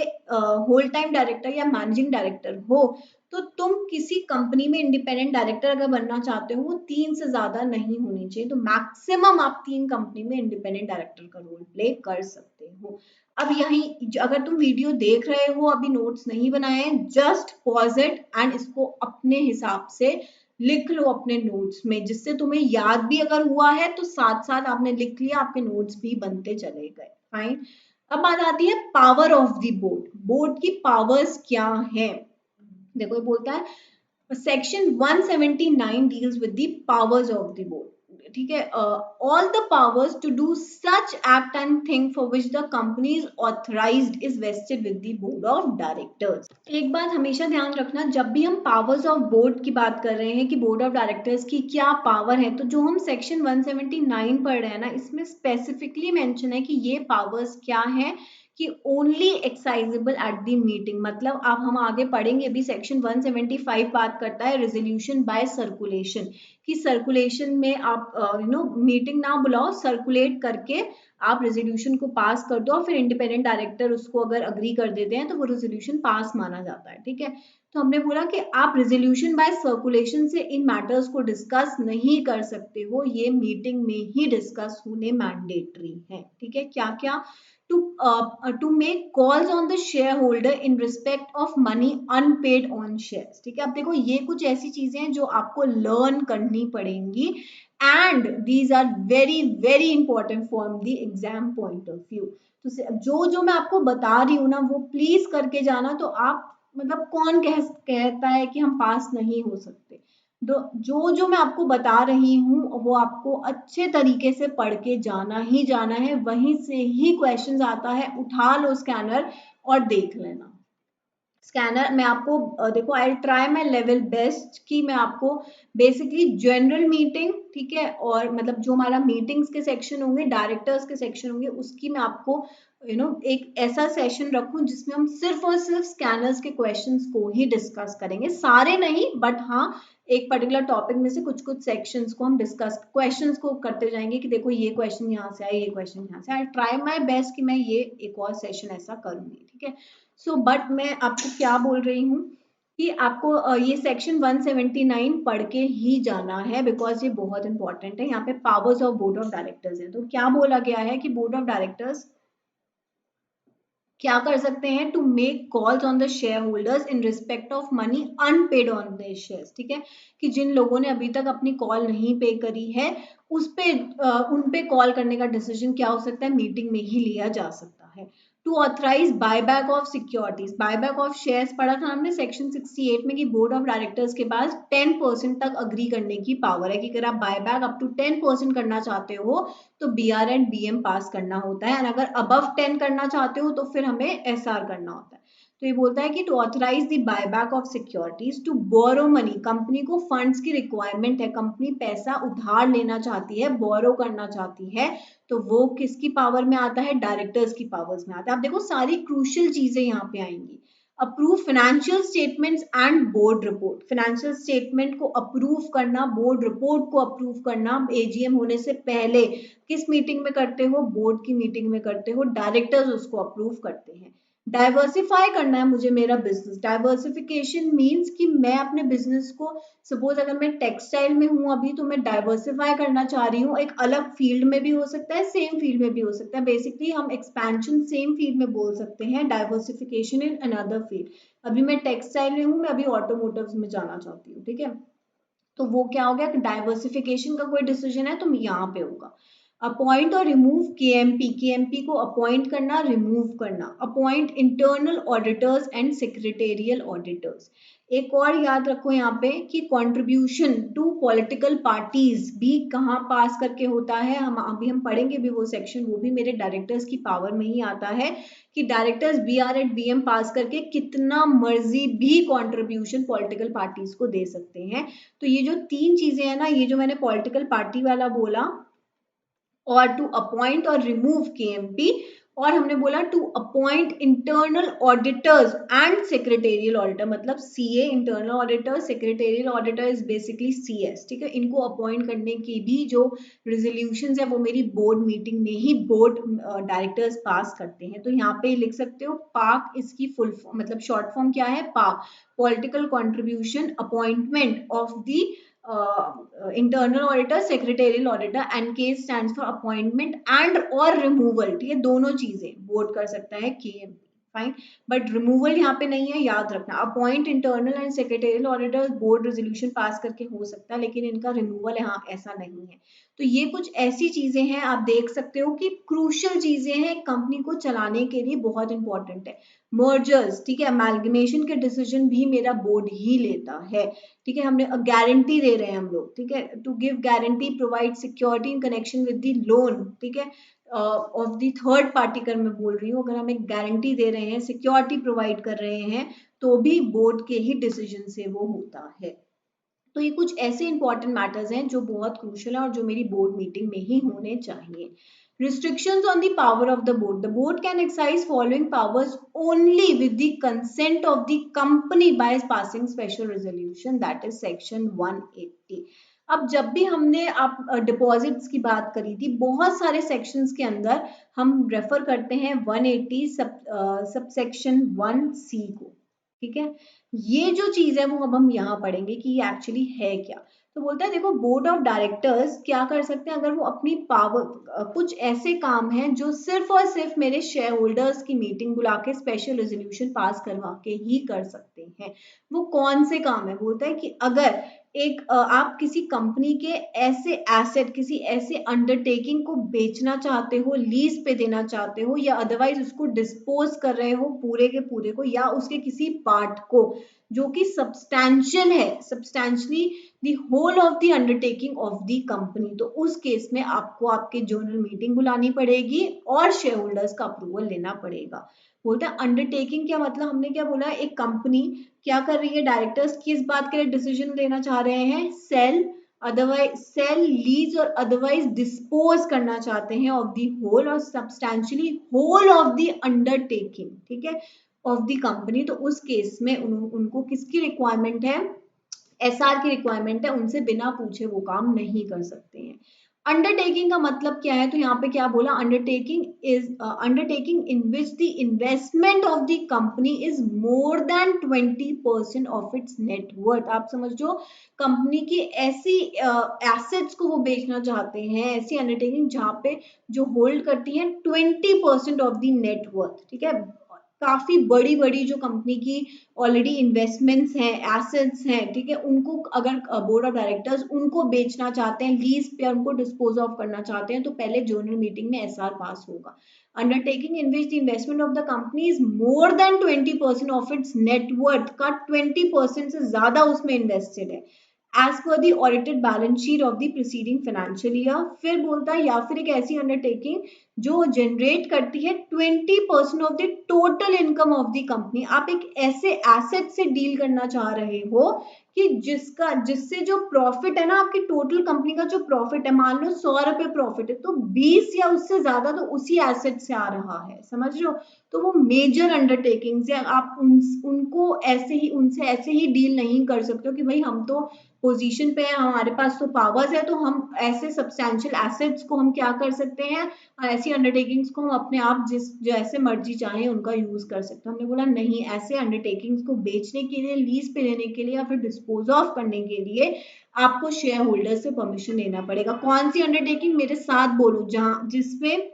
होल टाइम डायरेक्टर या मैनेजिंग डायरेक्टर हो, तो तुम किसी कंपनी में इंडिपेंडेंट डायरेक्टर अगर बनना चाहते हो वो 3 से ज्यादा नहीं होनी चाहिए, तो मैक्सिमम आप 3 कंपनी में इंडिपेंडेंट डायरेक्टर का रोल प्ले कर सकते हो। अब यही अगर तुम वीडियो देख रहे हो, अभी नोट्स नहीं बनाए हैं, जस्ट पॉज इट एंड इसको अपने हिसाब से लिख लो अपने नोट्स में, जिससे तुम्हें याद भी अगर हुआ है तो साथ साथ आपने लिख लिया, आपके नोट्स भी बनते चले गए। फाइन। अब बात आती है power of the board. Board की पावर्स क्या है? देखो ये बोलता है section 179 deals with the powers of the board. ठीक है, all the powers to do such act and thing for which the company is authorised is vested with the board of directors. एक बात हमेशा ध्यान रखना, जब भी हम पावर्स ऑफ बोर्ड की बात कर रहे हैं कि बोर्ड ऑफ डायरेक्टर्स की क्या पावर है, तो जो हम सेक्शन 179 पढ़ रहे हैं ना, इसमें स्पेसिफिकली मेंशन है कि ये पावर्स क्या है कि ओनली एक्साइजेबल एट द मीटिंग। मतलब अब हम आगे पढ़ेंगे, अभी सेक्शन 175 बात करता है रेजोल्यूशन बाय सर्कुलेशन, कि सर्कुलेशन में आप मीटिंग ना बुलाओ, सर्कुलेट करके आप रेजोल्यूशन को पास कर दो, और फिर इंडिपेंडेंट डायरेक्टर उसको अगर अग्री कर देते हैं तो वो रेजोल्यूशन पास माना जाता है। ठीक है, तो हमने बोला कि आप रेजोल्यूशन बाय सर्कुलेशन से इन मैटर्स को डिस्कस नहीं कर सकते हो, ये मीटिंग में ही डिस्कस होने मैंडेटरी है। ठीक है, क्या क्या? to make calls on the shareholder in respect of money unpaid on shares। ठीक है, अब देखो ये कुछ ऐसी चीजें हैं जो आपको लर्न करनी पड़ेंगी, and these are very very important from the exam point of view. तो जो जो मैं आपको बता रही हूँ ना, वो प्लीज करके जाना। तो आप मतलब कौन कहता है कि हम पास नहीं हो सकते? जो जो मैं आपको बता रही हूँ वो आपको अच्छे तरीके से पढ़ के जाना ही जाना है, वहीं से ही क्वेश्चंस आता है, उठा लो स्कैनर और देख लेना। स्कैनर मैं आपको देखो, I try my level best कि मैं आपको बेसिकली जनरल मीटिंग, ठीक है, और मतलब जो हमारा मीटिंग्स के सेक्शन होंगे, डायरेक्टर्स के सेक्शन होंगे, उसकी मैं आपको एक ऐसा सेशन रखूं जिसमें हम सिर्फ और सिर्फ स्कैनर्स के क्वेश्चंस को ही डिस्कस करेंगे, सारे नहीं, बट हाँ एक पर्टिकुलर टॉपिक में से कुछ कुछ सेक्शंस को हम डिस्कस, क्वेश्चंस को करते जाएंगे कि देखो ये क्वेश्चन यहाँ से आया, ये क्वेश्चन यहाँ से। आई ट्राई माई बेस्ट कि मैं ये एक और सेशन ऐसा करूंगी। ठीक है, सो बट मैं आपको क्या बोल रही हूँ कि आपको ये सेक्शन 179 पढ़ के ही जाना है, बिकॉज ये बहुत इंपॉर्टेंट है। यहाँ पे powers of board of directors है, तो क्या बोला गया है कि बोर्ड ऑफ डायरेक्टर्स क्या कर सकते हैं? To make calls on the shareholders in respect of money unpaid on the shares. ठीक है, कि जिन लोगों ने अभी तक अपनी कॉल नहीं पे करी है, उस पे उन पे कॉल करने का डिसीजन क्या हो सकता है? मीटिंग में ही लिया जा सकता है। To authorise buyback of securities, buyback of shares पढ़ा था हमने सेक्शन 68 में कि बोर्ड ऑफ डायरेक्टर्स के पास 10% तक अग्री करने की पावर है, कि अगर आप बायबैक अप टू 10% करना चाहते हो तो BR एंड BM पास करना होता है, और अगर अबव 10 करना चाहते हो तो फिर हमें SR करना होता है। तो ये बोलता है कि to authorise the buyback of securities, to borrow money, company को फंड्स की रिक्वायरमेंट है, कंपनी पैसा उधार लेना चाहती है, बोरो करना चाहती है, तो वो किसकी पावर में आता है? डायरेक्टर्स की पावर्स में आता है। आप देखो सारी क्रूशियल चीजें यहाँ पे आएंगी। Approve financial statements and board report, financial statement को अप्रूव करना, बोर्ड रिपोर्ट को अप्रूव करना AGM होने से पहले किस मीटिंग में करते हो? बोर्ड की मीटिंग में करते हो, डायरेक्टर्स उसको अप्रूव करते हैं। डाइवर्सिफाई करना है मुझे मेरा बिजनेस, डाइवर्सिफिकेशन मीन्स कि मैं अपने बिजनेस को, सपोज अगर मैं टेक्सटाइल में हूँ अभी, तो मैं डाइवर्सिफाई करना चाह रही हूँ, एक अलग फील्ड में भी हो सकता है, सेम फील्ड में भी हो सकता है। बेसिकली हम एक्सपेंशन सेम फील्ड में बोल सकते हैं, डाइवर्सिफिकेशन इन अनदर फील्ड। अभी मैं टेक्सटाइल में हूँ, मैं अभी ऑटोमोटिव्स में जाना चाहती हूँ। ठीक है, तो वो क्या हो गया कि डाइवर्सिफिकेशन का कोई डिसीजन है तो यहाँ पे होगा। अपॉइंट और रिमूव KMP, KMP को अपॉइंट करना, रिमूव करना। Appoint internal auditors and secretarial auditors. एक और याद रखो यहाँ पे कि कंट्रीब्यूशन टू पॉलिटिकल पार्टीज भी कहाँ पास करके होता है, हम पढ़ेंगे भी वो सेक्शन, वो भी मेरे डायरेक्टर्स की पावर में ही आता है कि डायरेक्टर्स BR एंड BM पास करके कितना मर्जी भी कंट्रीब्यूशन पॉलिटिकल पार्टीज को दे सकते हैं। तो ये जो तीन चीजें हैं ना, ये जो मैंने पॉलिटिकल पार्टी वाला बोला, और टू अपॉइंट और रिमूव KMP, और हमने बोला to appoint internal auditors and secretarial auditor, मतलब CA internal auditor, secretarial auditor is basically CS। ठीक है, इनको अपॉइंट करने की भी जो रेजोल्यूशंस है वो मेरी बोर्ड मीटिंग में ही बोर्ड डायरेक्टर्स पास करते हैं। तो यहाँ पे लिख सकते हो पाक, इसकी फुल मतलब शॉर्ट फॉर्म क्या है? पाक, political contribution appointment of the internal auditor, secretarial auditor, and के स्टैंड्स फॉर अपॉइंटमेंट एंड और रिमूवल, ठीक है, दोनों चीजें बोर्ड कर सकता है के, फाइन, बट रिमूवल यहाँ पे नहीं है, याद रखना। Appoint internal and secretarial auditors board resolution pass करके हो सकता है, लेकिन इनका रिमूवल यहाँ ऐसा नहीं है। तो ये कुछ ऐसी चीजें हैं, आप देख सकते हो कि क्रूशियल चीजें हैं कंपनी को चलाने के लिए, बहुत इंपॉर्टेंट है। मर्जर्स, ठीक है, अमेलगमेशन के डिसीजन भी मेरा बोर्ड ही लेता है, ठीक है। हमने गारंटी दे रहे हैं हम लोग, ठीक है, to give guarantee, provide security in connection with the loan, ठीक है, ऑफ द थर्ड पार्टी, कर मैं बोल रही हूँ, अगर हम एक गारंटी दे रहे हैं, सिक्योरिटी प्रोवाइड कर रहे हैं, तो भी बोर्ड के ही डिसीजन से वो होता है। तो ये कुछ ऐसे इंपॉर्टेंट मैटर्स हैं जो बहुत क्रूशियल है और जो मेरी बोर्ड मीटिंग में ही होने चाहिए। Restrictions on the power of the board. The board can exercise following powers only with the consent of the company by passing special resolution, that is section 180. अब जब भी हमने आप डिपॉजिट्स की बात करी थी, बहुत सारे सेक्शंस के अंदर हम रेफर करते हैं 180 सब सेक्शन 1C को, ठीक है। ये जो चीज है वो अब हम यहाँ पढ़ेंगे कि ये एक्चुअली है क्या। तो बोलता है देखो, बोर्ड ऑफ डायरेक्टर्स क्या कर सकते हैं, अगर वो अपनी पावर, कुछ ऐसे काम हैं जो सिर्फ और सिर्फ मेरे शेयर होल्डर्स की मीटिंग बुला के स्पेशल रेजोल्यूशन पास करवा के ही कर सकते हैं। वो कौन से काम है, बोलता है कि अगर एक आप किसी कंपनी के ऐसे एसेट, किसी ऐसे अंडरटेकिंग को बेचना चाहते हो, लीज पे देना चाहते हो, या अदरवाइज उसको डिस्पोज कर रहे हो पूरे के पूरे को, या उसके किसी पार्ट को जो कि सब्सटैंशियल है, substantially the whole of the undertaking of the company, तो उस केस में आपको आपके जनरल मीटिंग बुलानी पड़ेगी और शेयर होल्डर्स का अप्रूवल लेना पड़ेगा। बोलता है अंडरटेकिंग क्या मतलब, हमने क्या बोला, एक कंपनी क्या कर रही है, डायरेक्टर्स किस बात के लिए डिसीजन लेना चाह रहे हैं, सेल, अदरवाइज सेल, लीज और अदरवाइज डिस्पोज करना चाहते हैं ऑफ द होल और substantially whole of the undertaking, ठीक है, ऑफ द कंपनी। तो उस केस में उनको किसकी रिक्वायरमेंट है, एसआर की रिक्वायरमेंट है, उनसे बिना पूछे वो काम नहीं कर सकते हैं। अंडरटेकिंग का मतलब क्या है, तो यहाँ पे क्या बोला, undertaking is undertaking in which the investment of the company is more than 20% of its net worth. आप समझो, कंपनी की ऐसी एसेट्स को वो बेचना चाहते हैं, ऐसी अंडरटेकिंग जहाँ पे जो होल्ड करती है 20% ऑफ द नेटवर्थ, ठीक है। काफी बड़ी बड़ी जो कंपनी की ऑलरेडी इन्वेस्टमेंट्स हैं, एसेट्स हैं, ठीक है, उनको अगर बोर्ड ऑफ डायरेक्टर्स उनको बेचना चाहते हैं, लीज पे उनको डिस्पोज ऑफ करना चाहते हैं, तो पहले जनरल मीटिंग में एसआर पास होगा। Undertaking in which the investment of the company is more than 20% of its net worth का 20% से ज्यादा उसमें इन्वेस्टेड है as per the audited balance sheet of the preceding financial year. फिर बोलता है या फिर एक ऐसी अंडरटेकिंग जो जनरेट करती है 20% of the total income of the company. आप एक ऐसे एसेट से डील करना चाह रहे हो कि जिससे जो प्रॉफिट है ना, आपकी टोटल कंपनी का जो प्रॉफिट है, मान लो 100 रुपए प्रॉफिट है, तो 20 या उससे ज्यादा तो उसी एसेट से आ रहा है, समझ रहे हो। तो वो मेजर अंडरटेकिंग्स है, आप उनको उनसे ऐसे ही डील नहीं कर सकते हो कि भाई हम तो पोजीशन पे है, हमारे पास तो पावर्स है, तो हम ऐसे सब्सटैंशियल एसेट्स को हम क्या कर सकते हैं, ऐसी अंडरटेकिंग्स को हम अपने आप जैसे मर्जी चाहें उनका यूज कर सकते हैं। हमने बोला नहीं, ऐसे अंडरटेकिंग्स को बेचने के लिए, लीज पे देने के लिए या फिर डिस्पोज ऑफ करने के लिए आपको शेयर होल्डर से परमिशन लेना पड़ेगा। कौन सी अंडरटेकिंग, मेरे साथ बोलो, जहां जिसमें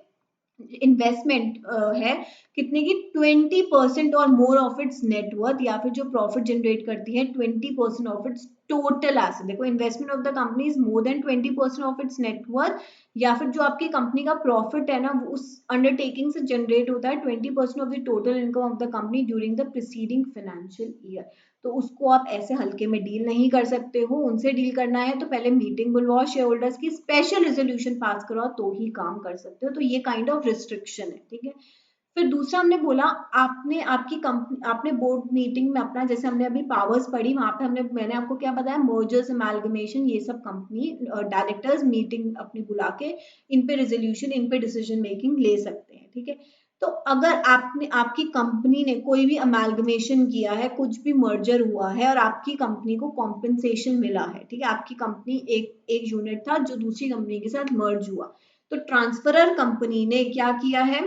इन्वेस्टमेंट है कितने की, 20% और मोर ऑफ इट्स नेटवर्थ, या फिर जो प्रॉफिट जनरेट करती है 20% ऑफ इट्स टोटल एसेट। देखो, investment of the company is more than 20% of its net worth, या फिर जो आपकी कंपनी का प्रॉफिट है ना, वो उस अंडरटेकिंग से जनरेट होता है 20% of the total income of the company during the preceding financial year. तो उसको आप ऐसे हल्के में डील नहीं कर सकते हो। उनसे डील करना है तो पहले मीटिंग बुलवाओ, शेयर होल्डर्स की स्पेशल रेजोल्यूशन पास करवाओ, तो ही काम कर सकते हो। तो ये काइंड ऑफ रिस्ट्रिक्शन है, ठीक है। फिर दूसरा हमने बोला, आपने आपकी कंपनी, आपने बोर्ड मीटिंग में अपना, जैसे हमने अभी पावर्स पढ़ी, वहां पे मैंने आपको क्या बताया, मर्जर्स, अमेलगमेशन, ये सब कंपनी डायरेक्टर्स मीटिंग अपनी बुला के इन पे रेजोल्यूशन, इन पे डिसीजन मेकिंग ले सकते हैं, ठीक है। तो अगर आपकी कंपनी ने कोई भी अमेलगमेशन किया है, कुछ भी मर्जर हुआ है और आपकी कंपनी को कॉम्पेंसेशन मिला है, ठीक है, आपकी कंपनी एक यूनिट था जो दूसरी कंपनी के साथ मर्ज हुआ, तो ट्रांसफरर कंपनी ने क्या किया है,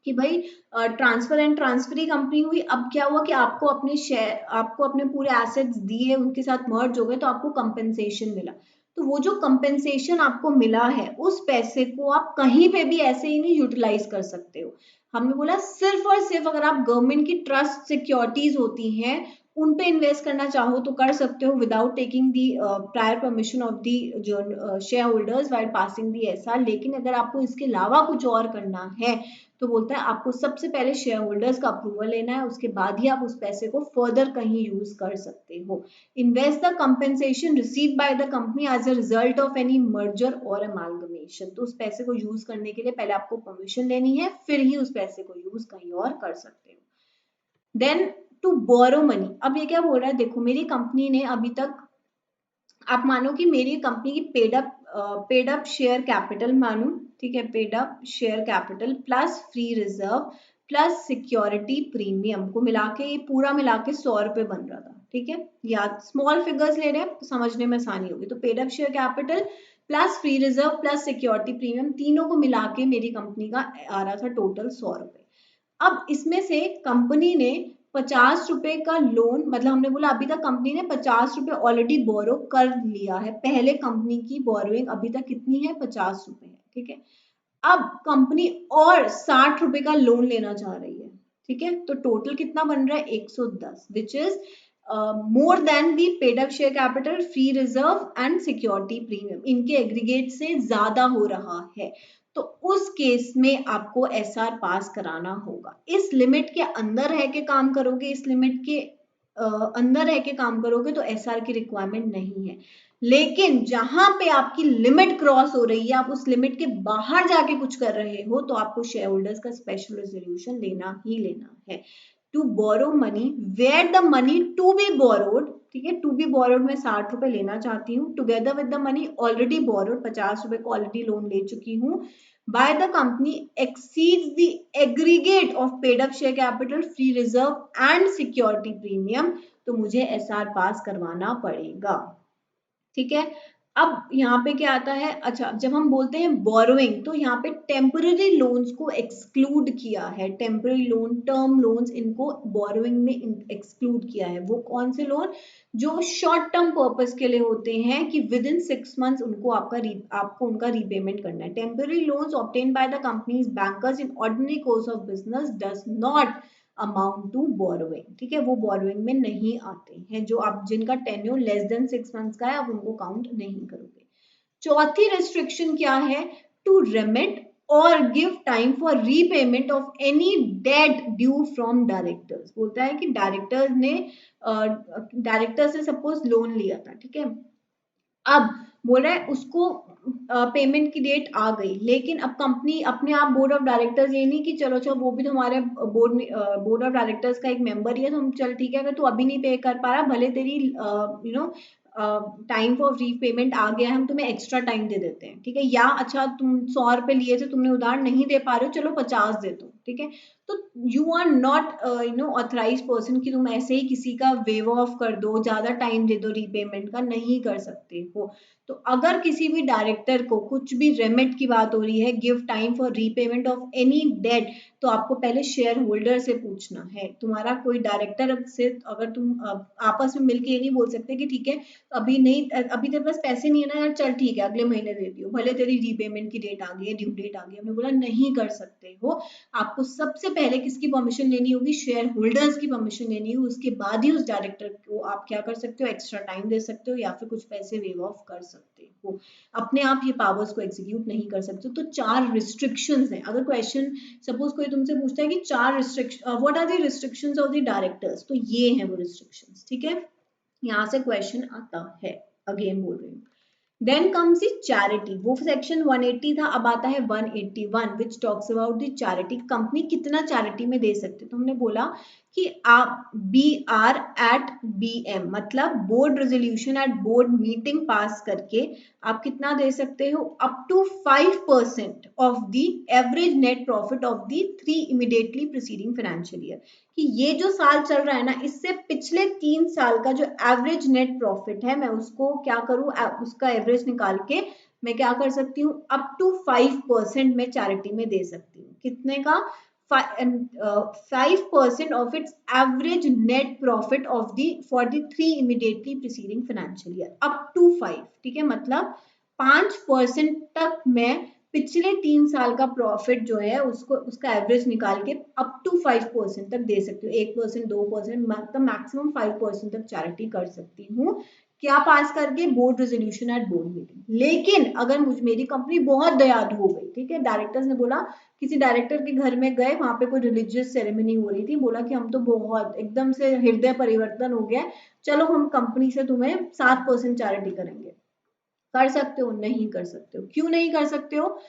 कि भाई ट्रांसफर एंड ट्रांसफरी कंपनी हुई, अब क्या हुआ कि आपको अपने शेयर, आपको अपने पूरे एसेट्स दिए, उनके साथ मर्ज हो गए, तो आपको कंपेंसेशन मिला। तो वो जो कंपेंसेशन आपको मिला है, उस पैसे को आप कहीं पे भी ऐसे ही नहीं यूटिलाइज कर सकते हो। हमने बोला सिर्फ और सिर्फ अगर आप गवर्नमेंट की ट्रस्ट सिक्योरिटीज होती हैं उन पे इन्वेस्ट करना चाहो तो कर सकते हो without taking the prior permission of the जो शेयर होल्डर्स वाइल पासिंग दी एसआर। लेकिन अगर आपको इसके अलावा कुछ और करना है तो बोलता है आपको सबसे पहले शेयर होल्डर्स का अप्रूवल लेना है, उसके बाद ही आप उस पैसे को फर्दर कहीं यूज कर सकते हो। Invest the compensation receive by the company as a result of any merger और अमालगमेशन। तो उस पैसे को यूज करने के लिए पहले आपको परमिशन लेनी है, फिर ही उस पैसे को यूज कहीं और कर सकते हो। देन टू बोरो मनी, अब ये क्या बोल रहा है, देखो मेरी कंपनी ने अभी तक, आप मानो कि मेरी कंपनी की पेड अप शेयर कैपिटल मानो, ठीक है, paid up share capital plus free reserve plus security premium को मिला के, ये पूरा मिला के 100 रुपए बन रहा था, ठीक है। या स्मॉल फिगर्स ले रहे हैं तो समझने में आसानी होगी। तो paid up share capital plus free reserve plus security premium तीनों को मिला के मेरी कंपनी का आ रहा था टोटल 100 रुपए। अब इसमें से कंपनी ने 50 रुपए का लोन, मतलब हमने बोला अभी तक कंपनी ने 50 रुपए ऑलरेडी बोरो कर लिया है, पहले कंपनी की बोरोइंग अभी तक कितनी है, 50 रुपए है, ठीक है। अब कंपनी और 60 रुपए का लोन लेना चाह रही है, ठीक है। तो टोटल कितना बन रहा है, 110, which is more then the paid up share capital free reserve and security premium, इनके एग्रीगेट से ज्यादा हो रहा है। तो उस केस में आपको एसआर पास कराना होगा। इस लिमिट के अंदर रह के काम करोगे, इस लिमिट के अंदर रह के काम करोगे तो एसआर की रिक्वायरमेंट नहीं है। लेकिन जहां पे आपकी लिमिट क्रॉस हो रही है, आप उस लिमिट के बाहर जाके कुछ कर रहे हो, तो आपको शेयर होल्डर्स का स्पेशल रेजोल्यूशन लेना ही लेना है। To borrow money where the money to be borrowed, ठीक है, टू बी बोरोड में 60 रुपए लेना चाहती हूँ, together with the money already borrowed 50 रुपए को ऑलरेडी लोन ले चुकी हूँ, by the company exceeds the aggregate of paid up share capital, free reserve and security premium, तो मुझे एसआर पास करवाना पड़ेगा, ठीक है। अब यहाँ पे क्या आता है, अच्छा जब हम बोलते हैं बोरोइंग तो यहाँ पे टेम्पररी लोन्स को एक्सक्लूड किया है, टेम्पररी लोन, टर्म लोन्स, इनको बोरोइंग में एक्सक्लूड किया है। वो कौन से लोन, जो शॉर्ट टर्म पर्पस के लिए होते हैं कि विद इन 6 मंथ्स उनको आपको उनका रीपेमेंट करना है। Temporary loans obtain by the company's bankers in ordinary course of business does not amount to borrowing, ठीक है, वो बोरोइंग में नहीं आते हैं। जो आप जिनका टेन्योर लेस देन 6 मंथ्स का है आप उनको काउंट नहीं करोगे। चौथी रिस्ट्रिक्शन क्या है, टू रेमिट और give time for repayment of any debt due from directors. बोलता है कि डायरेक्टर से सपोज लोन लिया था, ठीक है, अब बोल रहा है उसको पेमेंट की डेट आ गई, लेकिन अब कंपनी अपने आप बोर्ड ऑफ डायरेक्टर्स, ये नहीं कि चलो चलो वो भी तो हमारे बोर्ड ऑफ डायरेक्टर्स का एक मेंबर ही है, तो हम चल ठीक है, अगर तू अभी नहीं पे कर पा रहा, भले तेरी टाइम फॉर रीपेमेंट आ गया है, हम तुम्हें एक्स्ट्रा टाइम दे देते हैं, ठीक है। या अच्छा तुम 100 रुपए लिए थे, तुमने उधार नहीं दे पा रहे हो, चलो 50 दे दो, ठीक है। तो you are not authorise person कि तुम ऐसे ही किसी का वेव ऑफ कर दो, ज्यादा टाइम दे दो रीपेमेंट का, नहीं कर सकते हो। तो अगर किसी भी डायरेक्टर को कुछ भी रेमिट की बात हो रही है, give time for repayment of any debt, तो आपको पहले शेयर होल्डर से पूछना है। तुम्हारा कोई डायरेक्टर से अगर तुम आपस में मिलके ये नहीं बोल सकते कि ठीक है अभी नहीं, अभी तेरे पास पैसे नहीं है ना यार, चल ठीक है अगले महीने दे दियो, भले तेरी रीपेमेंट की डेट आ गई है, ड्यू डेट आ गई है। हमने बोला नहीं कर सकते हो, आपको सबसे पहले किसकी परमिशन लेनी होगी, शेयर होल्डर्स की परमिशन लेनी होगी, उसके बाद ही उस डायरेक्टर को आप क्या कर सकते हो, एक्स्ट्रा टाइम दे सकते हो या फिर कुछ पैसे वेव ऑफ कर सकते हो। अपने आप ये पावर्स को एग्जीक्यूट नहीं कर सकते। तो 4 रिस्ट्रिक्शंस हैं। अगर क्वेश्चन सपोज कोई तुमसे पूछता है कि 4 restriction, what are the restrictions of the directors, तो ये हैं वो रिस्ट्रिक्शंस, ठीक है। यहाँ से क्वेश्चन आता है, अगेन बोल रही हूँ। Then comes the charity, वो सेक्शन 180 था, अब आता है 181 which talks about the charity। Company कितना चैरिटी में दे सकते, तो हमने बोला कि आप BR at BM मतलब board resolution at board meeting pass करके आप कितना दे सकते हो, up to 5% of the average net profit of the 3 immediately preceding financial year. कि ये जो साल चल रहा है ना, इससे पिछले 3 साल का जो एवरेज नेट प्रॉफिट है, मैं उसको क्या करूं, उसका एवरेज निकाल के मैं क्या कर सकती हूँ, अप टू 5% में चैरिटी में दे सकती हूँ। कितने का, 5% of its average net profit of the for the 3 immediately preceding financial year, up to 5, ठीक है, मतलब 5% तक मैं पिछले 3 साल का प्रॉफिट जो है उसको उसका एवरेज निकाल के अप टू 5% तक दे सकती हूँ, 1%, 2%, मतलब मैक्सिमम 5% तक चैरिटी कर सकती हूँ। क्या पास करके? Board resolution at board meeting. लेकिन अगर मेरी कंपनी बहुत दयालु हो गई, ठीक है, डायरेक्टर्स ने बोला, किसी डायरेक्टर के घर में गए, वहां पे कोई रिलीजियस सेरेमनी हो रही थी, बोला कि हम तो बहुत एकदम से हृदय परिवर्तन हो गया, चलो हम कंपनी से तुम्हें 7% चैरिटी करेंगे। कर सकते हो? नहीं कर सकते हो। क्यों नहीं कर सकते हो?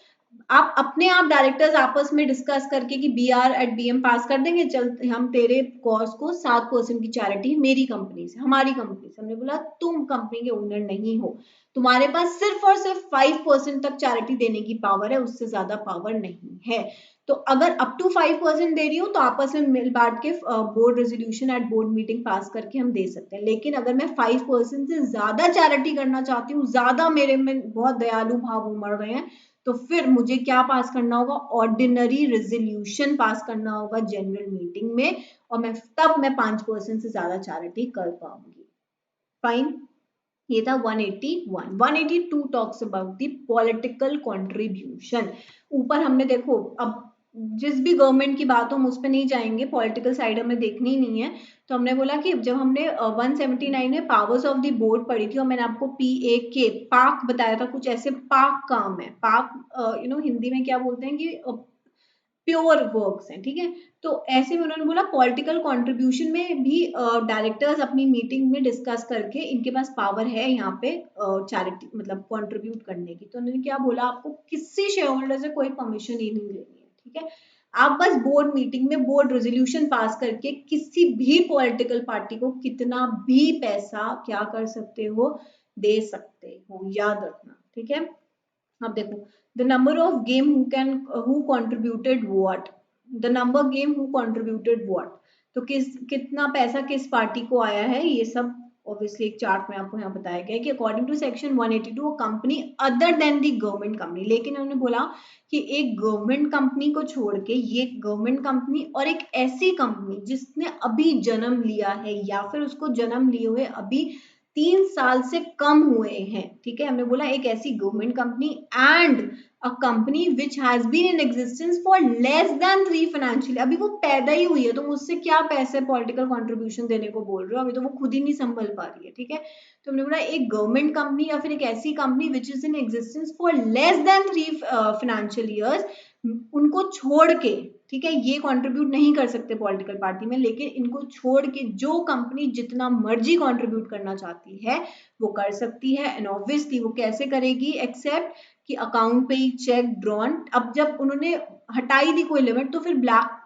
आप अपने आप डायरेक्टर्स आपस में डिस्कस करके कि BR एट BM पास कर देंगे, चल हम तेरे कॉस्ट को 7% की चैरिटी मेरी कंपनी से, हमारी कंपनी से। हमने बोला तुम कंपनी के ओनर नहीं हो, तुम्हारे पास सिर्फ और सिर्फ 5% तक चैरिटी देने की पावर है, उससे ज्यादा पावर नहीं है। तो अगर अप टू 5% दे रही हूँ तो आपस में मिल बांट के board resolution at board meeting pass करके हम दे सकते हैं। लेकिन अगर मैं 5% से ज्यादा चैरिटी करना चाहती हूँ, ज्यादा मेरे में बहुत दयालु भाव उमड़ रहे हैं, तो फिर मुझे क्या पास करना होगा? ऑर्डिनरी रेजोल्यूशन पास करना होगा जनरल मीटिंग में, और मैं 5% से ज्यादा चैरिटी कर पाऊंगी। फाइन, ये था 181। 182 talks about the political contribution. ऊपर हमने देखो, अब जिस भी गवर्नमेंट की बात हो हम उस पर नहीं जाएंगे, पॉलिटिकल साइड हमें देखनी ही नहीं है। तो हमने बोला कि जब हमने 179 में पावर्स ऑफ द बोर्ड पढ़ी थी, और मैंने आपको PAK पाक बताया था, कुछ ऐसे पाक काम है, पाक हिंदी में क्या बोलते हैं कि प्योर वर्क्स हैं, ठीक है। तो ऐसे में उन्होंने बोला पॉलिटिकल कंट्रीब्यूशन में भी डायरेक्टर्स अपनी मीटिंग में डिस्कस करके इनके पास पावर है यहाँ पे चैरिटी मतलब कंट्रीब्यूट करने की। तो उन्होंने क्या बोला, आपको किसी शेयर होल्डर से कोई परमिशन ही नहीं लेनी है, ठीक है। आप बस बोर्ड मीटिंग में बोर्ड रेजोल्यूशन पास करके किसी भी पॉलिटिकल पार्टी को कितना भी पैसा क्या कर सकते हो? दे सकते हो, याद रखना, ठीक है। अब देखो, the number of game who contributed what, the number game who contributed what, तो कितना पैसा किस पार्टी को आया है, ये सब ऑब्वियसली एक चार्ट में आपको यहाँ बताया गया है कि according to section 182 company other than the government company. लेकिन उन्होंने बोला कि एक गवर्नमेंट कंपनी को छोड़ के ये गवर्नमेंट कंपनी और एक ऐसी कंपनी जिसने अभी जन्म लिया है या फिर उसको जन्म लिए हुए अभी 3 साल से कम हुए हैं, ठीक है। हमने बोला एक ऐसी government company and a company which has been in existence for less than 3 financial, अभी वो पैदा ही हुई है, तो मुझसे क्या पैसे पॉलिटिकल कंट्रीब्यूशन देने को बोल रहे हो, अभी तो वो खुद ही नहीं संभल पा रही है, ठीक है। तो हमने बोला एक गवर्नमेंट कंपनी या फिर एक ऐसी company which is in existence for less than 3 financial years, उनको छोड़ के, ठीक है, ये कंट्रीब्यूट नहीं कर सकते पॉलिटिकल पार्टी में, लेकिन इनको छोड़ के जो कंपनी जितना मर्जी कंट्रीब्यूट करना चाहती है वो कर सकती है। एंड ऑब्वियसली वो कैसे करेगी? एक्सेप्ट कि अकाउंट पे ही चेक ड्रॉन। अब जब उन्होंने हटाई दी कोई लिमिट, तो फिर ब्लैक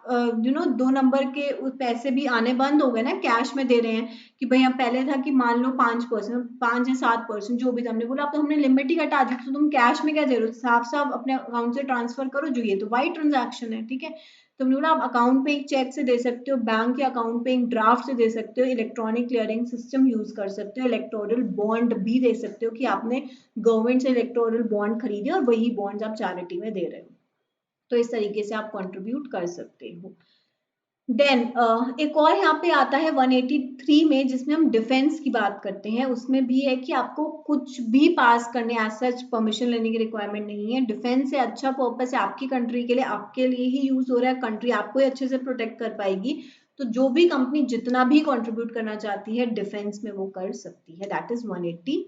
2 नंबर के पैसे भी आने बंद हो गए ना, कैश में दे रहे हैं कि भाई, हम पहले था कि मान लो 5%, 5 या 7% जो भी था, हमने बोला अब तो हमने लिमिट ही हटा दी, तो तुम कैश में क्या दे रहे हो? साफ साफ अपने अकाउंट से ट्रांसफर करो, जो ये तो वाइट ट्रांजैक्शन है, ठीक है। तो हमने बोला आप अकाउंट पे एक चेक से दे सकते हो, बैंक के अकाउंट पे एक ड्राफ्ट से दे सकते हो, इलेक्ट्रॉनिक क्लियरिंग सिस्टम यूज कर सकते हो, इलेक्टोरल बॉन्ड भी दे सकते हो कि आपने गवर्नमेंट से इलेक्टोरल बॉन्ड खरीदे और वही बॉन्ड आप चैरिटी में दे रहे हो। तो इस तरीके से आप कंट्रीब्यूट कर सकते हो। देन एक और यहाँ पे आता है 183 में, जिसमें हम डिफेंस की बात करते हैं। उसमें भी है कि आपको कुछ भी पास करने एज सच परमिशन लेने की रिक्वायरमेंट नहीं है। डिफेंस से अच्छा पर्पस है आपकी कंट्री के लिए, आपके लिए ही यूज हो रहा है, कंट्री आपको ही अच्छे से प्रोटेक्ट कर पाएगी। तो जो भी कंपनी जितना भी कंट्रीब्यूट करना चाहती है डिफेंस में वो कर सकती है। That is 183।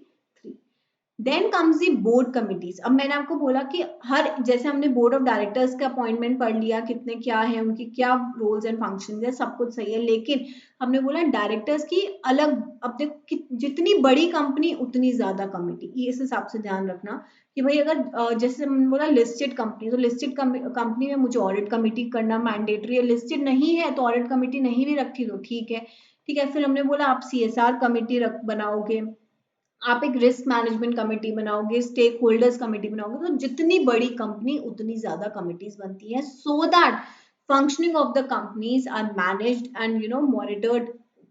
Then comes the board committees. अब मैंने आपको बोला कि हर, जैसे हमने बोर्ड ऑफ डायरेक्टर्स का अपॉइंटमेंट पढ़ लिया, कितने क्या है, उनकी क्या रोल्स एंड फंक्शंस है, सब कुछ सही है। लेकिन हमने बोला डायरेक्टर्स की अलग, अब देखो जितनी बड़ी कंपनी उतनी ज्यादा कमिटी, ये इस हिसाब से ध्यान रखना कि भाई अगर जैसे हमने बोला लिस्टेड कंपनी, तो लिस्टेड कंपनी में मुझे ऑडिट कमिटी करना मैंडेटरी है। लिस्टेड नहीं है तो ऑडिट कमिटी नहीं भी रखी तो ठीक है, ठीक है। फिर हमने बोला आप CSR कमिटी बनाओगे, आप एक रिस्क मैनेजमेंट कमेटी बनाओगे, स्टेक होल्डर्स कमेटी बनाओगे। तो जितनी बड़ी कंपनी उतनी ज्यादा कमिटीज बनती है, so that functioning of the companies are managed and monitored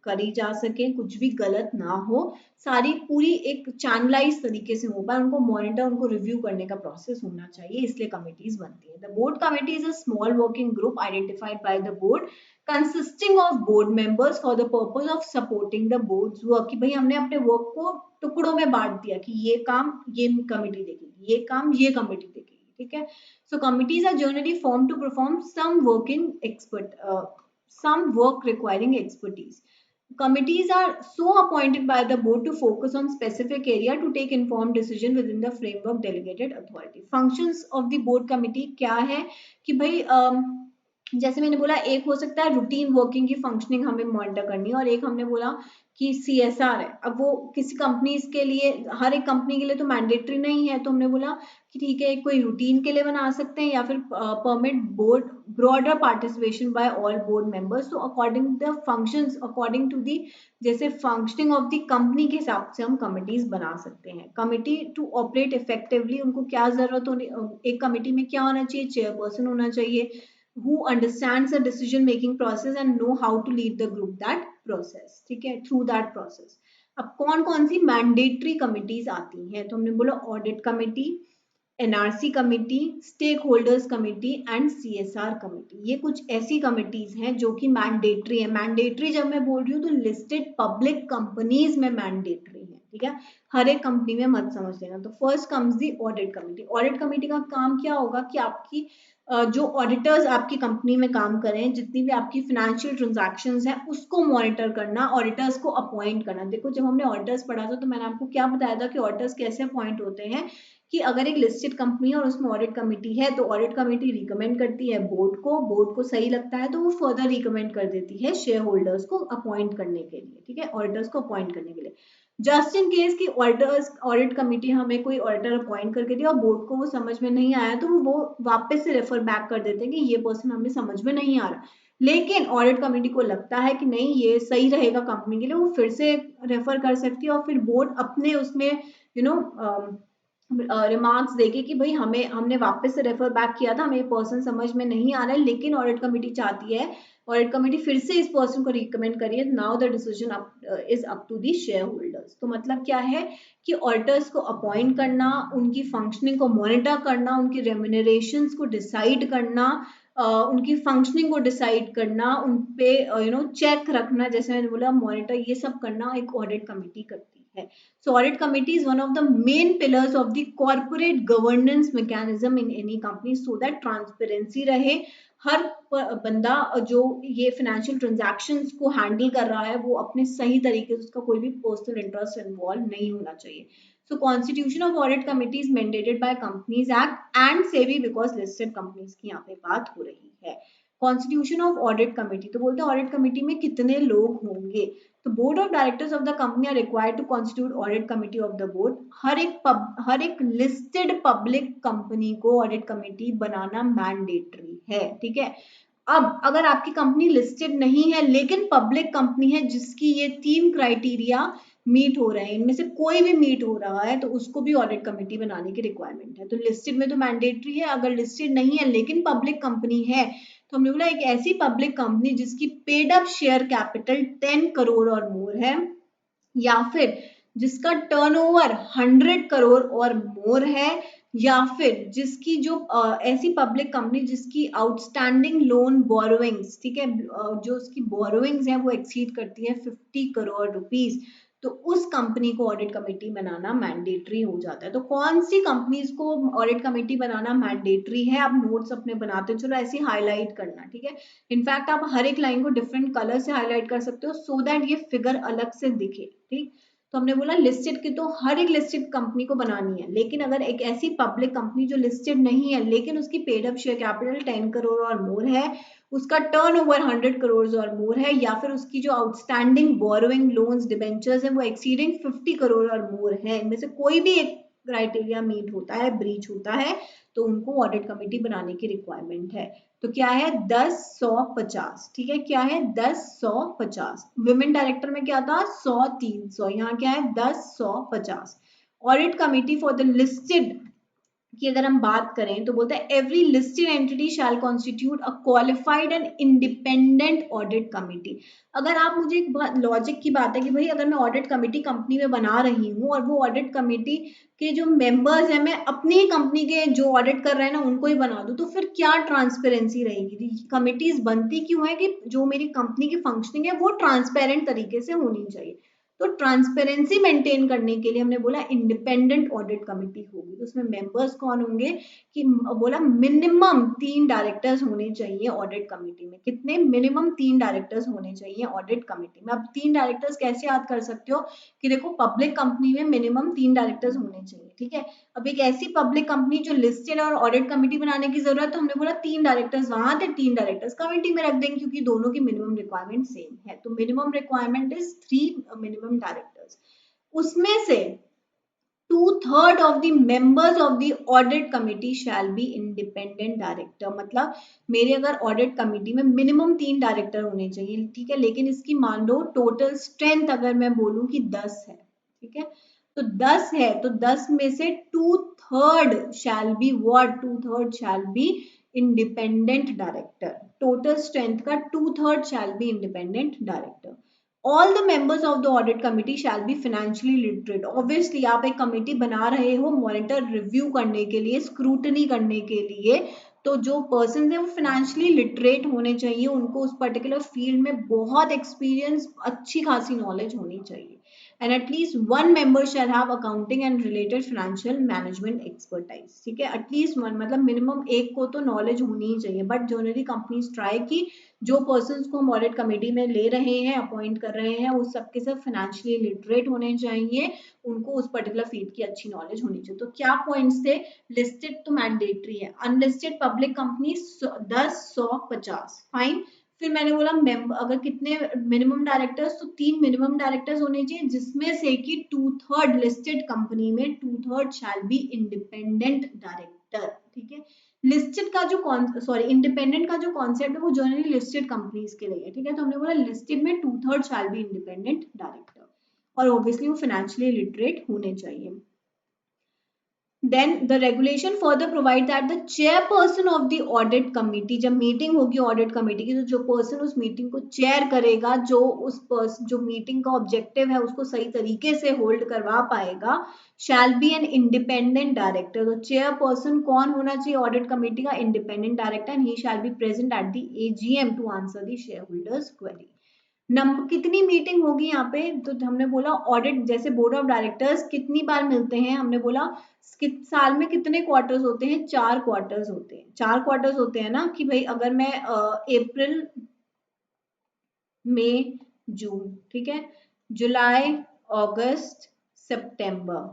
करी जा सके, कुछ भी गलत ना हो, सारी पूरी एक चैनलाइज तरीके से हो पाए, उनको मॉनिटर, उनको रिव्यू करने का प्रोसेस होना चाहिए, इसलिए कमिटीज बनती है। The board committee is a small working group identified by the board consisting of board members for the purpose of supporting the boards work. कि भाई हमने अपने वर्क को टुकड़ों में बांट दिया कि ये काम ये कमिटी देखेगी, ये काम ये कमिटी देखेगी, ठीक है। So committees are generally formed to perform some work requiring expertise. Committees are so appointed by the board to focus on specific area to take informed decision within the framework delegated authority. Functions of the board committee क्या है कि भाई जैसे मैंने बोला, एक हो सकता है रूटीन वर्किंग की फंक्शनिंग हमें मॉनिटर करनी है, और एक हमने बोला कि CSR है। अब वो किसी कंपनीज के लिए, हर एक कंपनी के लिए तो मैंडेटरी नहीं है, तो हमने बोला कि ठीक है, कोई रूटीन के लिए बना सकते हैं या फिर permit board broader participation by all board members. तो according the functions, according to the जैसे फंक्शनिंग ऑफ द कंपनी के हिसाब से हम कमिटीज बना सकते हैं। कमिटी टू ऑपरेट इफेक्टिवली, उनको क्या जरूरत होनी, एक कमिटी में क्या होना चाहिए, चेयरपर्सन होना चाहिए who understands the decision making process and know how to lead the group that process, ठीक है, through that process। अब कौन कौन सी मैंडेटरी कमिटीज आती हैं, तो हमने बोला audit committee, NRC committee, stakeholders committee and CSR committee. ये कुछ ऐसी कमिटीज हैं जो कि मैंडेटरी है। मैंडेटरी जब मैं बोल रही हूँ तो लिस्टेड पब्लिक कंपनीज में मैंडेटरी है, ठीक है, हर एक कंपनी में मत समझ लेना। तो first comes the audit committee. Audit committee का काम क्या होगा कि आपकी जो ऑडिटर्स आपकी कंपनी में काम कर रहे हैं, जितनी भी आपकी फाइनेंशियल ट्रांजैक्शंस हैं, उसको मॉनिटर करना, ऑडिटर्स को अपॉइंट करना। देखो, जब हमने ऑडिटर्स पढ़ा था तो मैंने आपको क्या बताया था कि ऑडिटर्स कैसे अपॉइंट होते हैं, कि अगर एक लिस्टेड कंपनी है और उसमें ऑडिट कमेटी है, तो ऑडिट कमेटी रिकमेंड करती है बोर्ड को सही लगता है तो वो फर्दर रिकमेंड कर देती है शेयर होल्डर्स को अपॉइंट करने के लिए, ठीक है, ऑडिटर्स को अपॉइंट करने के लिए। जस्ट इन केस की ऑडिट कमेटी हमें कोई ऑडिटर अपॉइंट करके दिया और बोर्ड को वो समझ में नहीं आया, तो वो वापस से रेफर बैक कर देते हैं कि ये पर्सन हमें समझ में नहीं आ रहा, लेकिन ऑडिट कमेटी को लगता है कि नहीं ये सही रहेगा कंपनी के लिए, वो फिर से रेफर कर सकती है, और फिर बोर्ड अपने उसमें रिमार्क्स देके कि भाई हमने वापस से रेफर बैक किया था, हमें ये पर्सन समझ में नहीं आ रहा है, लेकिन ऑडिट कमेटी चाहती है, ऑडिट कमेटी फिर से इस पर्सन को रिकमेंड करिए, now the decision is up to the shareholders. तो मतलब क्या है कि ऑडिटर्स को अपॉइंट करना, उनकी फंक्शनिंग को मॉनिटर करना, उनकी रेम्यूनरेशंस को डिसाइड करना, उनकी फंक्शनिंग को डिसाइड करना, उन पे चेक रखना, जैसे मैंने बोला मॉनिटर, ये सब करना एक ऑडिट कमेटी करती है। So audit committee is one of the main pillars of the corporate governance mechanism in any company so that transparency रहे। हर बंदा जो ये financial transactions को handle कर रहा है वो अपने सही तरीके से, उसका कोई भी personal interest involve नहीं होना चाहिए। So constitution of audit committee is mandated by Companies Act and SEBI because listed companies की यहाँ पे बात हो रही है। कॉन्स्टिट्यूशन ऑफ ऑडिट कमेटी, तो बोलते हैं ऑडिट कमेटी में कितने लोग होंगे, तो board of directors of the company are required to constitute audit committee of the board. हर एक लिस्टेड पब्लिक कंपनी को ऑडिट कमेटी बनाना मैंडेटरी है, ठीक है। अब अगर आपकी कंपनी लिस्टेड नहीं है लेकिन पब्लिक कंपनी है जिसकी ये 3 क्राइटेरिया मीट हो रहे हैं, इनमें से कोई भी मीट हो रहा है, तो उसको भी ऑडिट कमेटी बनाने की रिक्वायरमेंट है। तो लिस्टेड में तो मैंडेटरी है, अगर लिस्टेड नहीं है लेकिन पब्लिक कंपनी है, तो हमने बोला एक ऐसी पब्लिक कंपनी जिसकी paid up share capital 10 crore और मोर है, या फिर जिसका टर्नओवर 100 करोड़ और मोर है, या फिर जिसकी जो ऐसी पब्लिक कंपनी जिसकी आउटस्टैंडिंग लोन बोरोइंग्स, ठीक है, जो उसकी बोरोइंग्स है वो एक्सीड करती है 50 करोड़ रुपीस, तो उस कंपनी को ऑडिट कमेटी बनाना मैंडेटरी हो जाता है। तो कौन सी कंपनीज को ऑडिट कमेटी बनाना मैंडेटरी है, आप नोट्स अपने बनाते चलो, ऐसे हाईलाइट करना, ठीक है। इनफैक्ट आप हर एक लाइन को डिफरेंट कलर से हाईलाइट कर सकते हो सो दैट ये फिगर अलग से दिखे, ठीक। तो हमने बोला लिस्टेड की तो हर एक लिस्टेड कंपनी को बनानी है, लेकिन अगर एक ऐसी पब्लिक कंपनी जो लिस्टेड नहीं है लेकिन उसकी paid up share capital 10 crore और मोर है, उसका टर्नओवर 100 करोड़ और मोर है, या फिर उसकी जो आउटस्टैंडिंग बोरोइंग लोन्स डिबेंचर्स हैं वो एक्सीडिंग 50 करोड़ और मोर है, इनमें से कोई भी एक क्राइटेरिया मीट होता है, ब्रीच होता है, तो उनको ऑडिट कमेटी बनाने की रिक्वायरमेंट है। तो क्या है 10, 100, 50, ठीक है, क्या है 10, 100, 50। विमेन डायरेक्टर में क्या था 100, 300, यहाँ क्या है 10, 100, 50। Audit committee for the listed कि अगर हम बात करें तो बोलता है every listed entity shall constitute a qualified and independent audit committee. अगर आप मुझे एक लॉजिक की बात है कि भाई अगर मैं ऑडिट कमिटी कंपनी में बना रही हूँ और वो ऑडिट कमिटी के जो मेंबर्स हैं मैं अपनी ही कंपनी के जो ऑडिट कर रहे हैं ना उनको ही बना दूं, तो फिर क्या ट्रांसपेरेंसी रहेगी? कमिटीज बनती क्यों है कि जो मेरी कंपनी की फंक्शनिंग है वो ट्रांसपेरेंट तरीके से होनी चाहिए। तो ट्रांसपेरेंसी मेंटेन करने के लिए हमने बोला इंडिपेंडेंट ऑडिट कमेटी होगी। तो उसमें मेंबर्स कौन होंगे कि बोला मिनिमम 3 डायरेक्टर्स होने चाहिए ऑडिट कमेटी में। कितने? मिनिमम 3 डायरेक्टर्स होने चाहिए ऑडिट कमेटी में। अब 3 डायरेक्टर्स कैसे याद कर सकते हो कि देखो पब्लिक कंपनी में मिनिमम 3 डायरेक्टर्स होने चाहिए, ठीक है। अब एक ऐसी पब्लिक कंपनी जो लिस्टेड और ऑडिट कमेटी बनाने की जरूरत, तो हमने बोला 3 डायरेक्टर्स वहां थे, 3 डायरेक्टर्स कमेटी में रख देंगे क्योंकि दोनों की मिनिमम रिक्वायरमेंट सेम है। तो minimum requirement is 3 minimum directors. उसमें से 2/3 of the members of the audit committee shall be independent director। मतलब मेरे अगर ऑडिट कमिटी में मिनिमम 3 डायरेक्टर होने चाहिए, ठीक है, लेकिन इसकी मान लो टोटल स्ट्रेंथ अगर मैं बोलूं कि 10 है, ठीक है, तो 10 है तो 10 में से 2/3 shall be what? 2/3 shall be independent director. Total strength का 2/3 shall be independent director. All the members of the audit committee shall be financially literate. Obviously आप एक कमेटी बना रहे हो मॉनिटर रिव्यू करने के लिए, स्क्रूटनी करने के लिए, तो जो पर्सन है वो फाइनेंशियली लिटरेट होने चाहिए, उनको उस पर्टिकुलर फील्ड में बहुत एक्सपीरियंस, अच्छी खासी नॉलेज होनी चाहिए। And at least one member shall have accounting and related financial management expertise, ठीक है, एटलीस्ट वन, मतलब मिनिमम एक को तो नॉलेज होनी ही चाहिए। बट जनरली कंपनीज ट्राई की जो पर्सन को हम ऑडिट कमेटी में ले रहे हैं, अपॉइंट कर रहे हैं, वो सबके सब फाइनेंशियली लिटरेट होने चाहिए, उनको उस पर्टिकुलर फील्ड की अच्छी नॉलेज होनी चाहिए। तो क्या पॉइंट्स थे? लिस्टेड तो मैंडेटरी है, अनलिस्टेड पब्लिक कंपनी 10, 100, 50, फाइन। फिर मैंने बोला मेंबर अगर कितने मिनिमम डायरेक्टर्स, तो 3 मिनिमम डायरेक्टर्स होने चाहिए, जिसमें से कि 2/3 लिस्टेड कंपनी में 2/3 शैल बी इंडिपेंडेंट डायरेक्टर, ठीक है। लिस्टेड का जो सॉरी इंडिपेंडेंट का जो कॉन्सेप्ट है वो जनरली लिस्टेड कंपनीज के लिए है, ठीक है। तो हमने बोला लिस्टेड में 2/3 शैल बी इंडिपेंडेंट डायरेक्टर, और ऑब्वियसली वो फाइनेंशियली लिटरेट होने चाहिए। Then the regulation further provide that the chairperson of the audit committee, जब मीटिंग होगी ऑडिट कमेटी की, तो जो पर्सन उस मीटिंग को चेयर करेगा, जो उस जो मीटिंग का ऑब्जेक्टिव है उसको सही तरीके से होल्ड करवा पाएगा, shall be an independent director. तो चेयरपर्सन कौन होना चाहिए ऑडिट कमेटी का? Independent director, and he shall be present at the AGM to answer the shareholders query. Number कितनी मीटिंग होगी यहाँ पे? तो हमने बोला ऑडिट जैसे बोर्ड ऑफ डायरेक्टर्स कितनी बार मिलते हैं, हमने बोला साल में कितने क्वार्टर्स होते हैं? 4 क्वार्टर्स होते हैं। 4 क्वार्टर्स होते हैं ना, कि भाई अगर मैं अप्रैल, मई, जून, ठीक है, जुलाई, अगस्त, सितंबर,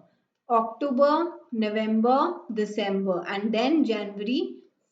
अक्टूबर, नवंबर, दिसंबर, एंड देन जनवरी,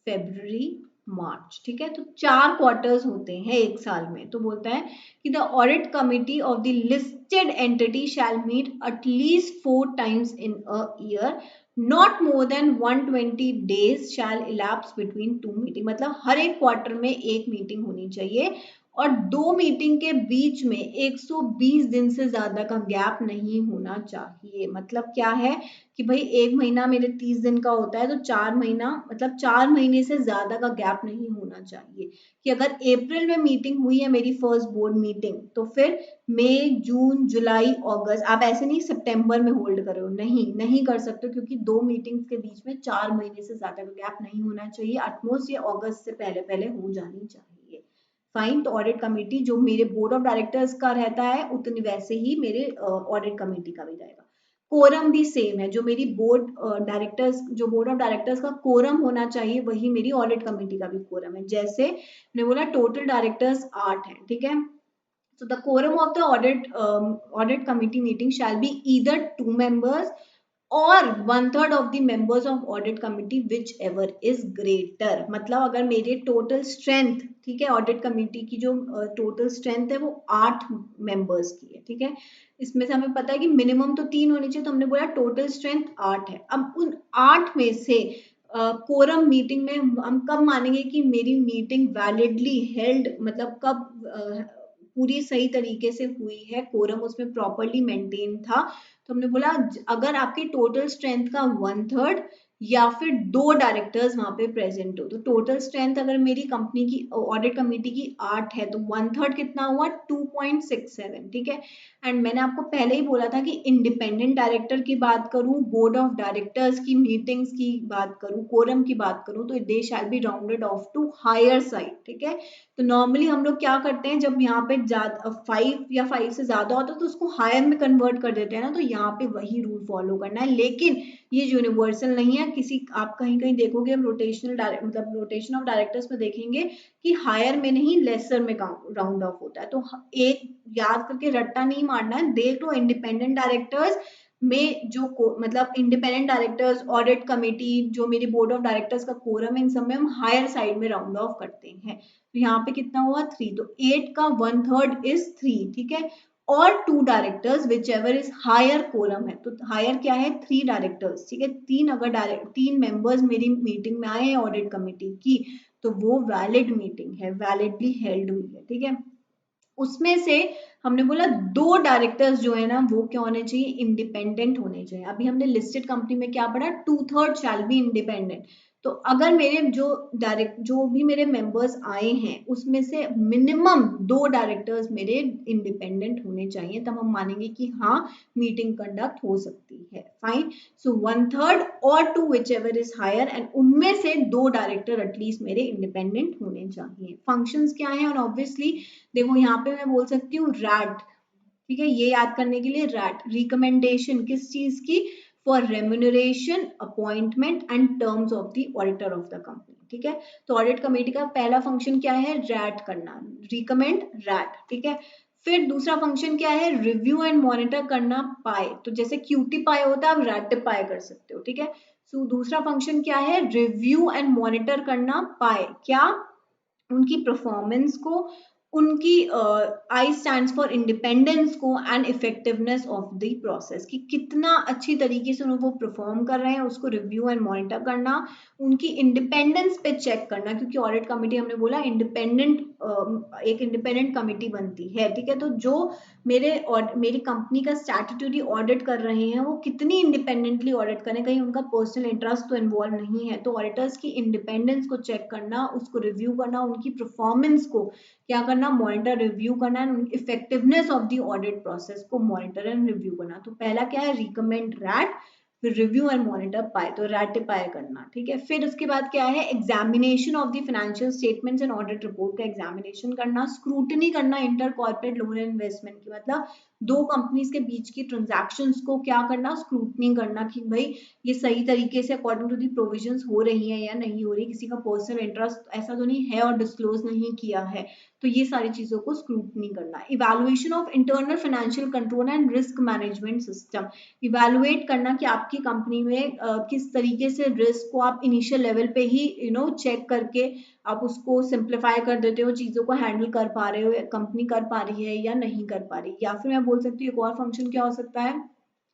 फरवरी, मार्च, ठीक है। तो 4 क्वार्टर्स होते हैं एक साल में। तो बोलता है कि the audit committee of the listed entity shall meet at least 4 times in a year, not more than 120 days shall elapse between 2 meeting. मतलब हर एक क्वार्टर में एक मीटिंग होनी चाहिए, और 2 मीटिंग के बीच में 120 दिन से ज्यादा का गैप नहीं होना चाहिए। मतलब क्या है कि भाई एक महीना मेरे 30 दिन का होता है, तो 4 महीना मतलब 4 महीने से ज्यादा का गैप नहीं होना चाहिए। कि अगर अप्रैल में मीटिंग हुई है मेरी फर्स्ट बोर्ड मीटिंग, तो फिर मई, जून, जुलाई, अगस्त, आप ऐसे नहीं सितंबर में होल्ड करो, नहीं कर सकते, क्योंकि 2 मीटिंग्स के बीच में 4 महीने से ज्यादा का गैप नहीं होना चाहिए। एटमोस्ट ये अगस्त से पहले पहले हो जानी चाहिए। फाइन। तो ऑडिट कमेटी जो मेरे बोर्ड ऑफ डायरेक्टर्स का रहता है उतनी वैसे ही मेरे ऑडिट कमेटी का भी रहेगा। कोरम भी सेम है, जो मेरी बोर्ड डायरेक्टर्स, जो बोर्ड ऑफ डायरेक्टर्स का कोरम होना चाहिए वही मेरी ऑडिट कमेटी का भी कोरम है। जैसे मैंने बोला टोटल डायरेक्टर्स 8 हैं, ठीक है। So the quorum of the audit committee meeting shall be either 2 members or 1/3 of the members of audit committee whichever is greater। मतलब अगर मेरे टोटल स्ट्रेंथ, ठीक है, ऑडिट कमिटी की जो टोटल स्ट्रेंथ है वो 8 मेंबर्स की है, ठीक है। इसमें से हमें पता है कि मिनिमम तो 3 होनी चाहिए, तो हमने बोला टोटल स्ट्रेंथ 8 है। अब उन 8 में से कोरम मीटिंग में हम कब मानेंगे कि मेरी मीटिंग वैलिडली हेल्ड, मतलब कब पूरी सही तरीके से हुई है, कोरम उसमें प्रॉपरली मेंटेन था। तो हमने बोला अगर आपकी टोटल स्ट्रेंथ का 1/3 या फिर 2 डायरेक्टर्स वहां पे प्रेजेंट हो। तो टोटल स्ट्रेंथ अगर मेरी कंपनी की ऑडिट कमेटी की 8 है तो 1/3 कितना हुआ 2.67, ठीक है। एंड मैंने आपको पहले ही बोला था कि इंडिपेंडेंट डायरेक्टर की बात करूं, बोर्ड ऑफ डायरेक्टर्स की मीटिंग्स की बात करूं, कोरम की बात करूं, तो they shall be rounded off to higher side, ठीक है। तो नॉर्मली हम लोग क्या करते हैं, जब यहाँ पे 5 या 5 से ज्यादा होता है तो उसको हायर में कन्वर्ट कर देते हैं ना, तो यहाँ पे वही रूल फॉलो करना है। लेकिन ये यूनिवर्सल नहीं है, किसी आप कहीं कहीं देखोगे रोटेशनल मतलब रोटेशन ऑफ डायरेक्टर्स में देखेंगे कि हायर में नहीं लेसर में राउंड ऑफ होता है। तो एक याद करके रट्टा नहीं मारना है, देख लो इंडिपेंडेंट डायरेक्टर्स में जो मतलब इंडिपेंडेंट डायरेक्टर्स, ऑडिट कमेटी, जो मेरी बोर्ड ऑफ डायरेक्टर्स का कोरम है, इन सब में हम हायर साइड में राउंड ऑफ करते हैं। तो यहाँ पे कितना हुआ 3, तो 8 का 1/3 इज 3, ठीक है। और 2 directors whichever is higher quorum है, तो हायर क्या है 3 डायरेक्टर्स, ठीक है। 3 अगर 3 मेंबर्स मेरी मीटिंग में आए हैं ऑडिट कमेटी की, तो वो वैलिड मीटिंग है, वैलिडली हेल्ड हुई है, ठीक है। उसमें से हमने बोला 2 डायरेक्टर्स जो है ना वो क्या होने चाहिए, इंडिपेंडेंट होने चाहिए। अभी हमने लिस्टेड कंपनी में क्या पढ़ा, 2/3 शैल बी इंडिपेंडेंट। तो अगर मेरे जो भी मेरे मेंबर्स आए हैं उसमें से मिनिमम 2 डायरेक्टर्स मेरे इंडिपेंडेंट होने चाहिए, तब हम मानेंगे कि हाँ मीटिंग कंडक्ट हो सकती है। फाइन। सो 1/3 और 2 whichever is higher, and उनमें से 2 डायरेक्टर एटलीस्ट मेरे इंडिपेंडेंट होने चाहिए। फंक्शंस क्या है, और ऑब्वियसली देखो यहाँ पे मैं बोल सकती हूँ रैट, ठीक है। ये याद करने के लिए रैट, रिकमेंडेशन किस चीज की, for remuneration, appointment and terms of the auditor of the company, ठीक है। तो ऑडिट कमेटी का पहला फंक्शन क्या है, रैट करना, रिकमेंड रैट, ठीक है। फिर दूसरा फंक्शन क्या है, रिव्यू एंड मॉनिटर करना, पाए। तो जैसे क्यूटी पाए होता है, आप रैटिफाई कर सकते हो, ठीक है। सो दूसरा फंक्शन क्या है, रिव्यू एंड मॉनिटर करना, पाए क्या, उनकी परफॉर्मेंस को, उनकी आई स्टैंड्स फॉर इंडिपेंडेंस को, and effectiveness of the process, कि कितना अच्छी तरीके से वो परफॉर्म कर रहे हैं, उसको रिव्यू एंड मॉनिटर करना, उनकी इंडिपेंडेंस पे चेक करना, क्योंकि ऑडिट कमेटी हमने बोला इंडिपेंडेंट, एक इंडिपेंडेंट कमेटी बनती है, ठीक है। तो जो मेरी कंपनी का स्टैट्यूटरी ऑडिट कर रहे हैं वो कितनी इंडिपेंडेंटली ऑडिट करें, कहीं उनका पर्सनल इंटरेस्ट तो इन्वॉल्व नहीं है। तो ऑडिटर्स की इंडिपेंडेंस को चेक करना, उसको रिव्यू करना, उनकी परफॉर्मेंस को क्या करना, मॉनिटर रिव्यू करना, effectiveness of the audit process को मॉनिटर एंड रिव्यू करना। तो पहला क्या है, रिकमेंड रैट, फिर रिव्यू एंड मॉनिटर पाए, तो रैटिफाई करना, ठीक है। फिर उसके बाद क्या है, examination of the financial statements and audit report का एग्जामिनेशन करना, स्क्रूटनी करना inter corporate loan and investment की, मतलब 2 कंपनीज के बीच की ट्रांजैक्शंस को क्या करना, स्क्रूटनी करना, कि भाई ये सही तरीके से अकॉर्डिंग टू दी प्रोविजंस हो रही है या नहीं हो रही, किसी का पर्सनल इंटरेस्ट ऐसा तो नहीं है और डिस्क्लोज नहीं किया है। तो ये सारी चीजों को स्क्रूटनी करना। Evaluation of internal financial control and risk management system, evaluate करना कि आपकी कंपनी में किस तरीके से रिस्क को आप इनिशियल लेवल पे ही चेक करके आप उसको सिंप्लीफाई कर देते हो, चीजों को हैंडल कर पा रहे हो, कंपनी कर पा रही है या नहीं कर पा रही। या फिर मैं बोल सकती हूँ एक और फंक्शन क्या हो सकता है,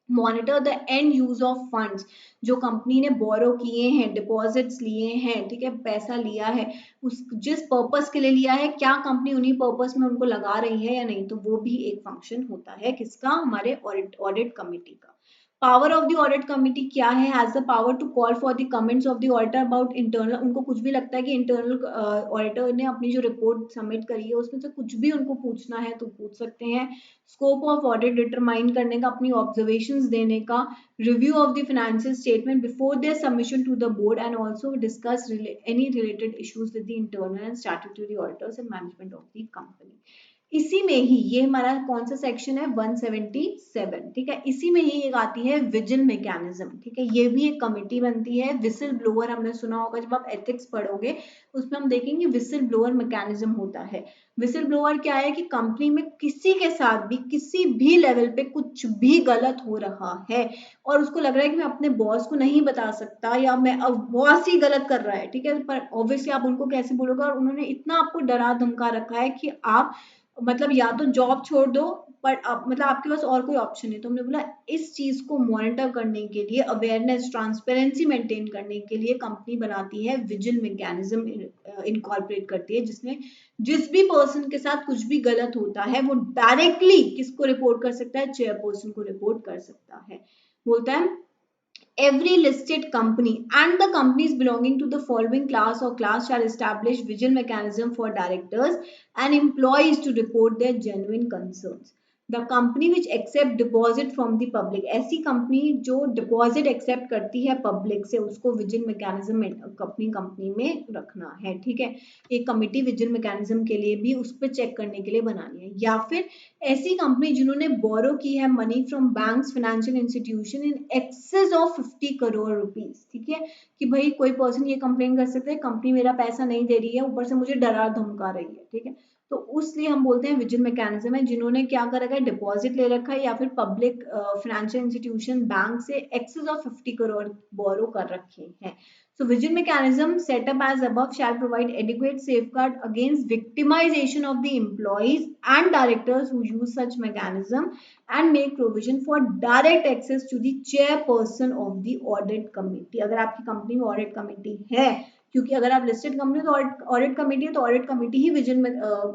monitor the end use of funds, जो कंपनी ने बोरो किए हैं, डिपॉजिट्स लिए हैं, ठीक है, पैसा लिया है, उस जिस पर्पस के लिए लिया है, क्या कंपनी उन्हीं पर्पस में उनको लगा रही है या नहीं। तो वो भी एक फंक्शन होता है किसका, हमारे ऑडिट कमिटी का। Power of the audit committee क्या है, has the power to call for the comments of the auditor about internal, उनको कुछ भी लगता है कि इंटरनल ऑडिटर ने अपनी जो रिपोर्ट सबमिट करी है उसमें से कुछ भी उनको पूछना है तो पूछ सकते हैं। स्कोप ऑफ ऑडिट डिटरमाइन करने का, अपनी ऑब्जर्वेशंस देने का, review of the financial statement before their submission to the board, and also discuss any related issues with the internal and statutory auditors and management of the company. इसी में ही ये हमारा कौन सा सेक्शन है, 177, ठीक है। इसी में ही एक आती है विजिल मैकेनिज्म, ठीक है। ये भी एक कमेटी बनती है। विसिल ब्लोअर हमने सुना होगा, जब आप एथिक्स पढ़ोगे उसमें हम देखेंगे विसिल ब्लोअर मैकेनिज्म होता है। विसिल ब्लोअर क्या है कि कंपनी में किसी के साथ भी किसी भी लेवल पे कुछ भी गलत हो रहा है और उसको लग रहा है कि मैं अपने बॉस को नहीं बता सकता, या मैं अब बॉस ही गलत कर रहा है, ठीक है, पर ऑब्वियसली आप उनको कैसे बोलोगे, और उन्होंने इतना आपको डरा धमका रखा है कि आप मतलब या तो जॉब छोड़ दो, पर अब मतलब आपके पास और कोई ऑप्शन नहीं। तो हमने बोला इस चीज को मॉनिटर करने के लिए, अवेयरनेस ट्रांसपेरेंसी मेंटेन करने के लिए कंपनी बनाती है, विजिल मैकेनिज्म इनकॉर्पोरेट करती है, जिसमें जिस भी पर्सन के साथ कुछ भी गलत होता है वो डायरेक्टली किसको रिपोर्ट कर सकता है, चेयरपर्सन को रिपोर्ट कर सकता है। बोलता है every listed company and the companies belonging to the following class or class shall establish vision mechanism for directors and employees to report their genuine concerns. The company which accept deposit from the public, ऐसी company जो deposit accept करती है public से, उसको vision mechanism अपनी company में रखना है, ठीक है। एक कमिटी विजन मैकेनिज्म के लिए भी उस पर चेक करने के लिए बनानी है। या फिर ऐसी कंपनी जिन्होंने बोरो की है money from banks financial institution in excess of 50 crore rupees, ठीक है, कि भाई कोई पर्सन ये कंप्लेन कर सकते हैं कंपनी मेरा पैसा नहीं दे रही है, ऊपर से मुझे डरा धमका रही है, ठीक है। तो उसलिए हम बोलते हैं विजन मैकेनिज्म है, जिन्होंने क्या कर रखा है, डिपॉजिट ले रखा है या फिर पब्लिक फाइनेंशियल इंस्टीट्यूशन बैंक से एक्सेस ऑफ 50 करोड़ बोरो कर रखे हैं। So vision mechanism set up as above shall provide adequate safeguard against victimization of the employees and directors who use such mechanism and make provision for direct access to the chairperson of the audit committee। अगर आपकी company में audit committee है, क्योंकि अगर आप listed company तो audit committee है, तो ऑडिट कमेटी ही विजन में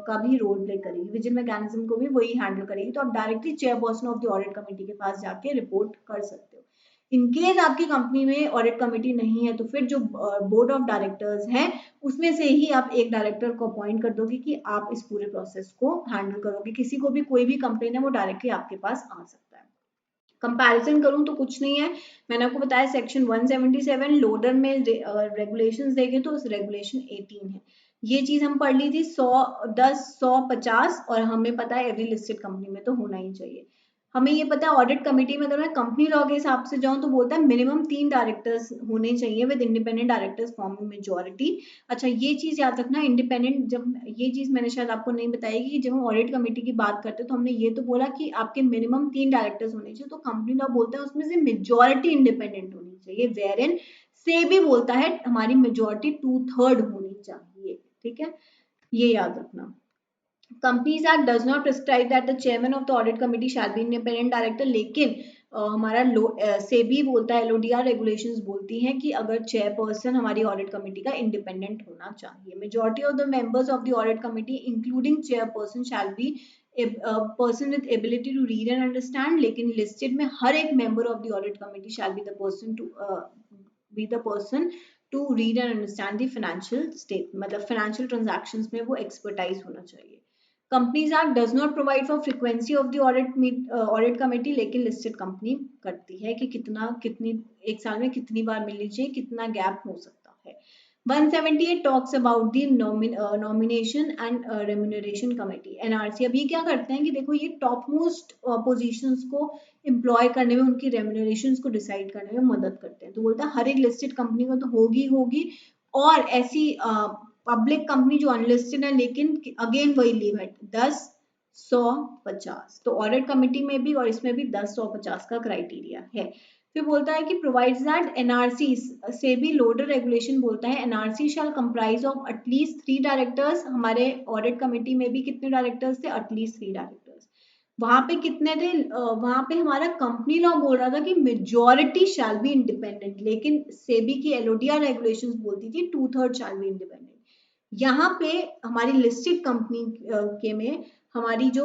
का भी रोल प्ले करेगी, विजन मैकेनिज्म को भी वही हैंडल करेगी। तो आप directly chairperson of the audit committee के पास जाके रिपोर्ट कर सकते हो। इनकेस आपकी कंपनी में ऑडिट कमेटी नहीं है तो फिर जो बोर्ड ऑफ डायरेक्टर्स हैं उसमें से ही आप एक डायरेक्टर को अपॉइंट कर दोगे कि आप इस पूरे प्रोसेस को हैंडल करोगे। किसी को भी कोई भी कंप्लेन है वो डायरेक्टली आपके पास आ सकता है। कंपैरिजन करूं तो कुछ नहीं है, मैंने आपको बताया सेक्शन 177 लोडर में रेगुलेशंस देखे तो उस रेगुलेशन 18 है, ये चीज हम पढ़ ली थी 100, 10, 100, 50 और हमें पता है एवरी लिस्टेड कंपनी में तो होना ही चाहिए। हमें ये पता है ऑडिट कमेटी में अगर मैं कंपनी लॉ के हिसाब से जाऊं तो बोलता है मिनिमम 3 डायरेक्टर्स होने चाहिए with independent directors forming majority. अच्छा ये चीज याद रखना, इंडिपेंडेंट, जब ये चीज मैंने शायद आपको नहीं बताई कि जब हम ऑडिट कमेटी की बात करते हैं तो हमने ये तो बोला कि आपके मिनिमम 3 डायरेक्टर्स होने चाहिए, तो कंपनी लॉ बोलता है उसमें से मेजॉरिटी इंडिपेंडेंट होनी चाहिए, वेयर इन से भी बोलता है हमारी मेजॉरिटी 2/3 होनी चाहिए, ठीक है, ये याद रखना। Companies Act does not prescribe that the chairman of the audit committee shall be independent director, लेकिन हमारा सेबी बोलता है, एलओडीआर रेगुलेशंस बोलती हैं कि अगर चेयरपर्सन हमारी ऑडिट कमेटी का इंडिपेंडेंट होना चाहिए। Majority of the members of the audit committee including chairperson shall be person with ability to read and understand, लेकिन लिस्टेड में हर एक member of the audit committee shall be the person to read and understand the financial state, मतलब financial transactions में वो expertise होना चाहिए। Companies act does not provide for frequency of the audit committee, लेकिन listed company करती है कि कितनी एक साल में कितनी बार मिलनी चाहिए, कितना गैप हो सकता है। 178 talks about the nomination and remuneration committee, NRC. अब ये क्या करते हैं कि देखो ये टॉप मोस्ट पोजीशंस को एम्प्लॉय करने में, उनकी रेम्यूनरेशंस को डिसाइड करने में मदद करते हैं। तो बोलता है हर एक लिस्टेड कंपनी को तो होगी और ऐसी पब्लिक कंपनी जो अनलिस्टेड है लेकिन अगेन वही लिमिट 10, 100, 50, तो ऑडिट कमेटी में भी और इसमें भी 10, 100, 50 का क्राइटेरिया है। फिर बोलता है कि प्रोवाइड्स दैट एनआरसी से भी लोडर रेगुलेशन बोलता है NRC shall comprise of at least 3 directors. हमारे ऑडिट कमेटी में भी कितने डायरेक्टर्स थे, एटलीस्ट 3 डायरेक्टर्स। वहां पे कितने थे, वहां पे हमारा कंपनी लॉ बोल रहा था कि मेजॉरिटी शैल बी इंडिपेंडेंट, लेकिन सेबी की एलओडीआर रेगुलेशंस बोलती थी 2/3 शैल बी इंडिपेंडेंट। यहाँ पे हमारी लिस्टेड कंपनी के में हमारी जो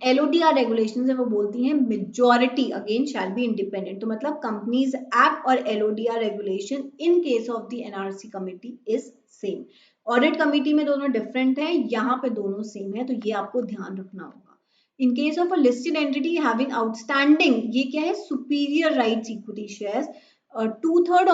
एलओडीआर रेगुलेशंस है वो बोलती हैं majority again shall be independent. तो मतलब कंपनीज एक्ट और LODR regulation in case of the NRC committee is same. Audit committee में दोनों डिफरेंट है, यहाँ पे दोनों सेम है, तो ये आपको ध्यान रखना होगा। इन case of a listed entity having outstanding, ये क्या है, superior rights equity shares, 2/3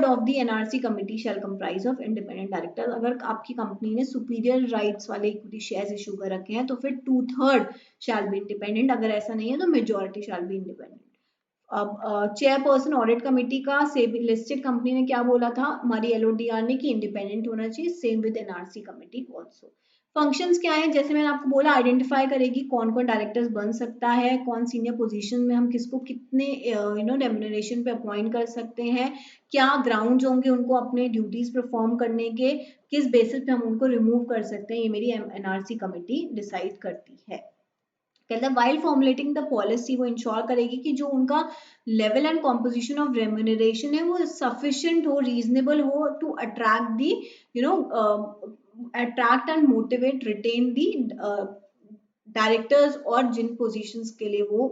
of the NRC committee shall comprise of independent directors। अगर आपकी कंपनी ने सुपीरियर राइट्स वाले इक्विटी शेयर्स इशू कर रखे हैं तो फिर 2/3 shall be independent, अगर ऐसा नहीं है तो मेजॉरिटी shall be independent। अब चेयरपर्सन ऑडिट कमेटी का सेबी लिस्टेड कंपनी ने क्या बोला था, हमारी एलओडीआर ने कि इंडिपेंडेंट होना चाहिए, same with NRC committee also. Functions क्या है, जैसे मैंने आपको बोला आइडेंटिफाई करेगी कौन कौन डायरेक्टर्स बन सकता है, कौन सीनियर पोजीशन में हम किसको कितने रेम्यूनरेशन पे अपॉइंट कर सकते हैं, क्या ग्राउंड्स होंगे उनको अपने ड्यूटीज परफॉर्म करने के, किस बेसिस पे हम उनको रिमूव कर सकते हैं, ये मेरी एनआरसी कमेटी डिसाइड करती है। कहता है वाइल फॉर्मुलेटिंग द पॉलिसी वो इंश्योर करेगी कि जो उनका level and composition of remuneration है वो सफिशिएंट हो, रीजनेबल हो to attract the attract and motivate, retain the directors और जिन पोजीशंस के लिए वो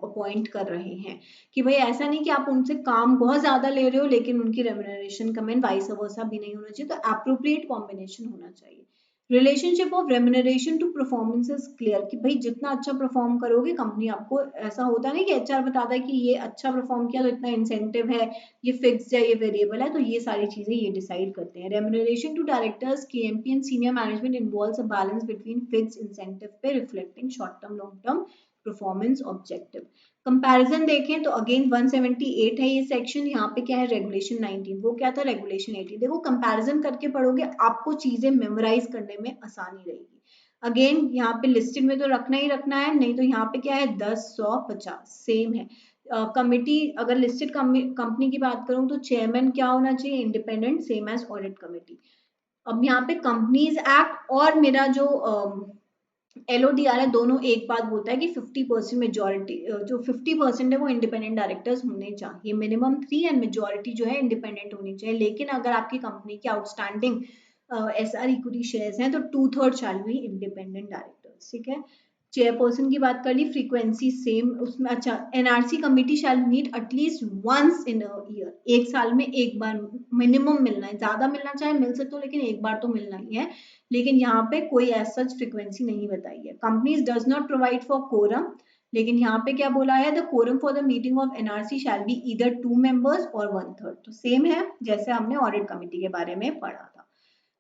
अपॉइंट कर रहे हैं, कि भाई ऐसा नहीं कि आप उनसे काम बहुत ज्यादा ले रहे हो लेकिन उनकी रेम्यूनरेशन कम है, वाइस वर्सा भी नहीं होना चाहिए, तो अप्रोप्रिएट कॉम्बिनेशन होना चाहिए। Relationship of remuneration to performance is clear, कि भाई जितना अच्छा परफॉर्म करोगे कंपनी आपको, ऐसा होता है ना कि एचआर बताता है कि ये अच्छा परफॉर्म किया तो इतना इंसेंटिव है, ये फिक्स्ड है, ये वेरिएबल है, तो ये सारी चीजें ये डिसाइड करते हैं। Remuneration to directors, KMP and senior management involves a balance between fixed incentive pay reflecting short term long term performance objective. Comparison देखें तो अगेन 178 है ये सेक्शन, यहाँ पे क्या है रेगुलेशन 19, वो क्या था रेगुलेशन 18। देखो कंपैरिजन करके पढ़ोगे आपको चीजें मेमोराइज करने में आसानी रहेगी। अगेन यहाँ पे लिस्टेड में तो रखना ही रखना है, नहीं तो यहाँ पे क्या है 10, 100, 50 सेम है। कमिटी अगर लिस्टेड कंपनी की बात करूं तो चेयरमैन क्या होना चाहिए, independent, same as audit committee. अब यहाँ पे कंपनीज एक्ट और मेरा जो LODR है, दोनों एक बात बोलता है कि 50% मेजोरिटी, जो 50% है वो इंडिपेंडेंट डायरेक्टर्स होने चाहिए, मिनिमम 3, एंड मेजोरिटी जो है इंडिपेंडेंट होनी चाहिए। लेकिन अगर आपकी कंपनी की आउटस्टैंडिंग SR इक्विटी शेयर्स हैं तो 2/3 शैल बी इंडिपेंडेंट डायरेक्टर्स, ठीक है। चेयरपर्सन की बात कर ली, फ्रीक्वेंसी सेम उसमें। अच्छा, NRC committee shall meet at least once in a year, एक साल में एक बार मिनिमम मिलना है, ज्यादा मिलना चाहे मिल सकते हो लेकिन एक बार तो मिलना ही है। लेकिन यहाँ पे कोई ऐसा फ्रीक्वेंसी नहीं बताई है। Companies does not provide for quorum, लेकिन यहाँ पे क्या बोला है, the quorum for the meeting of NRC shall be either 2 members और 1/3, तो सेम है जैसे हमने ऑडिट कमिटी के बारे में पढ़ा था।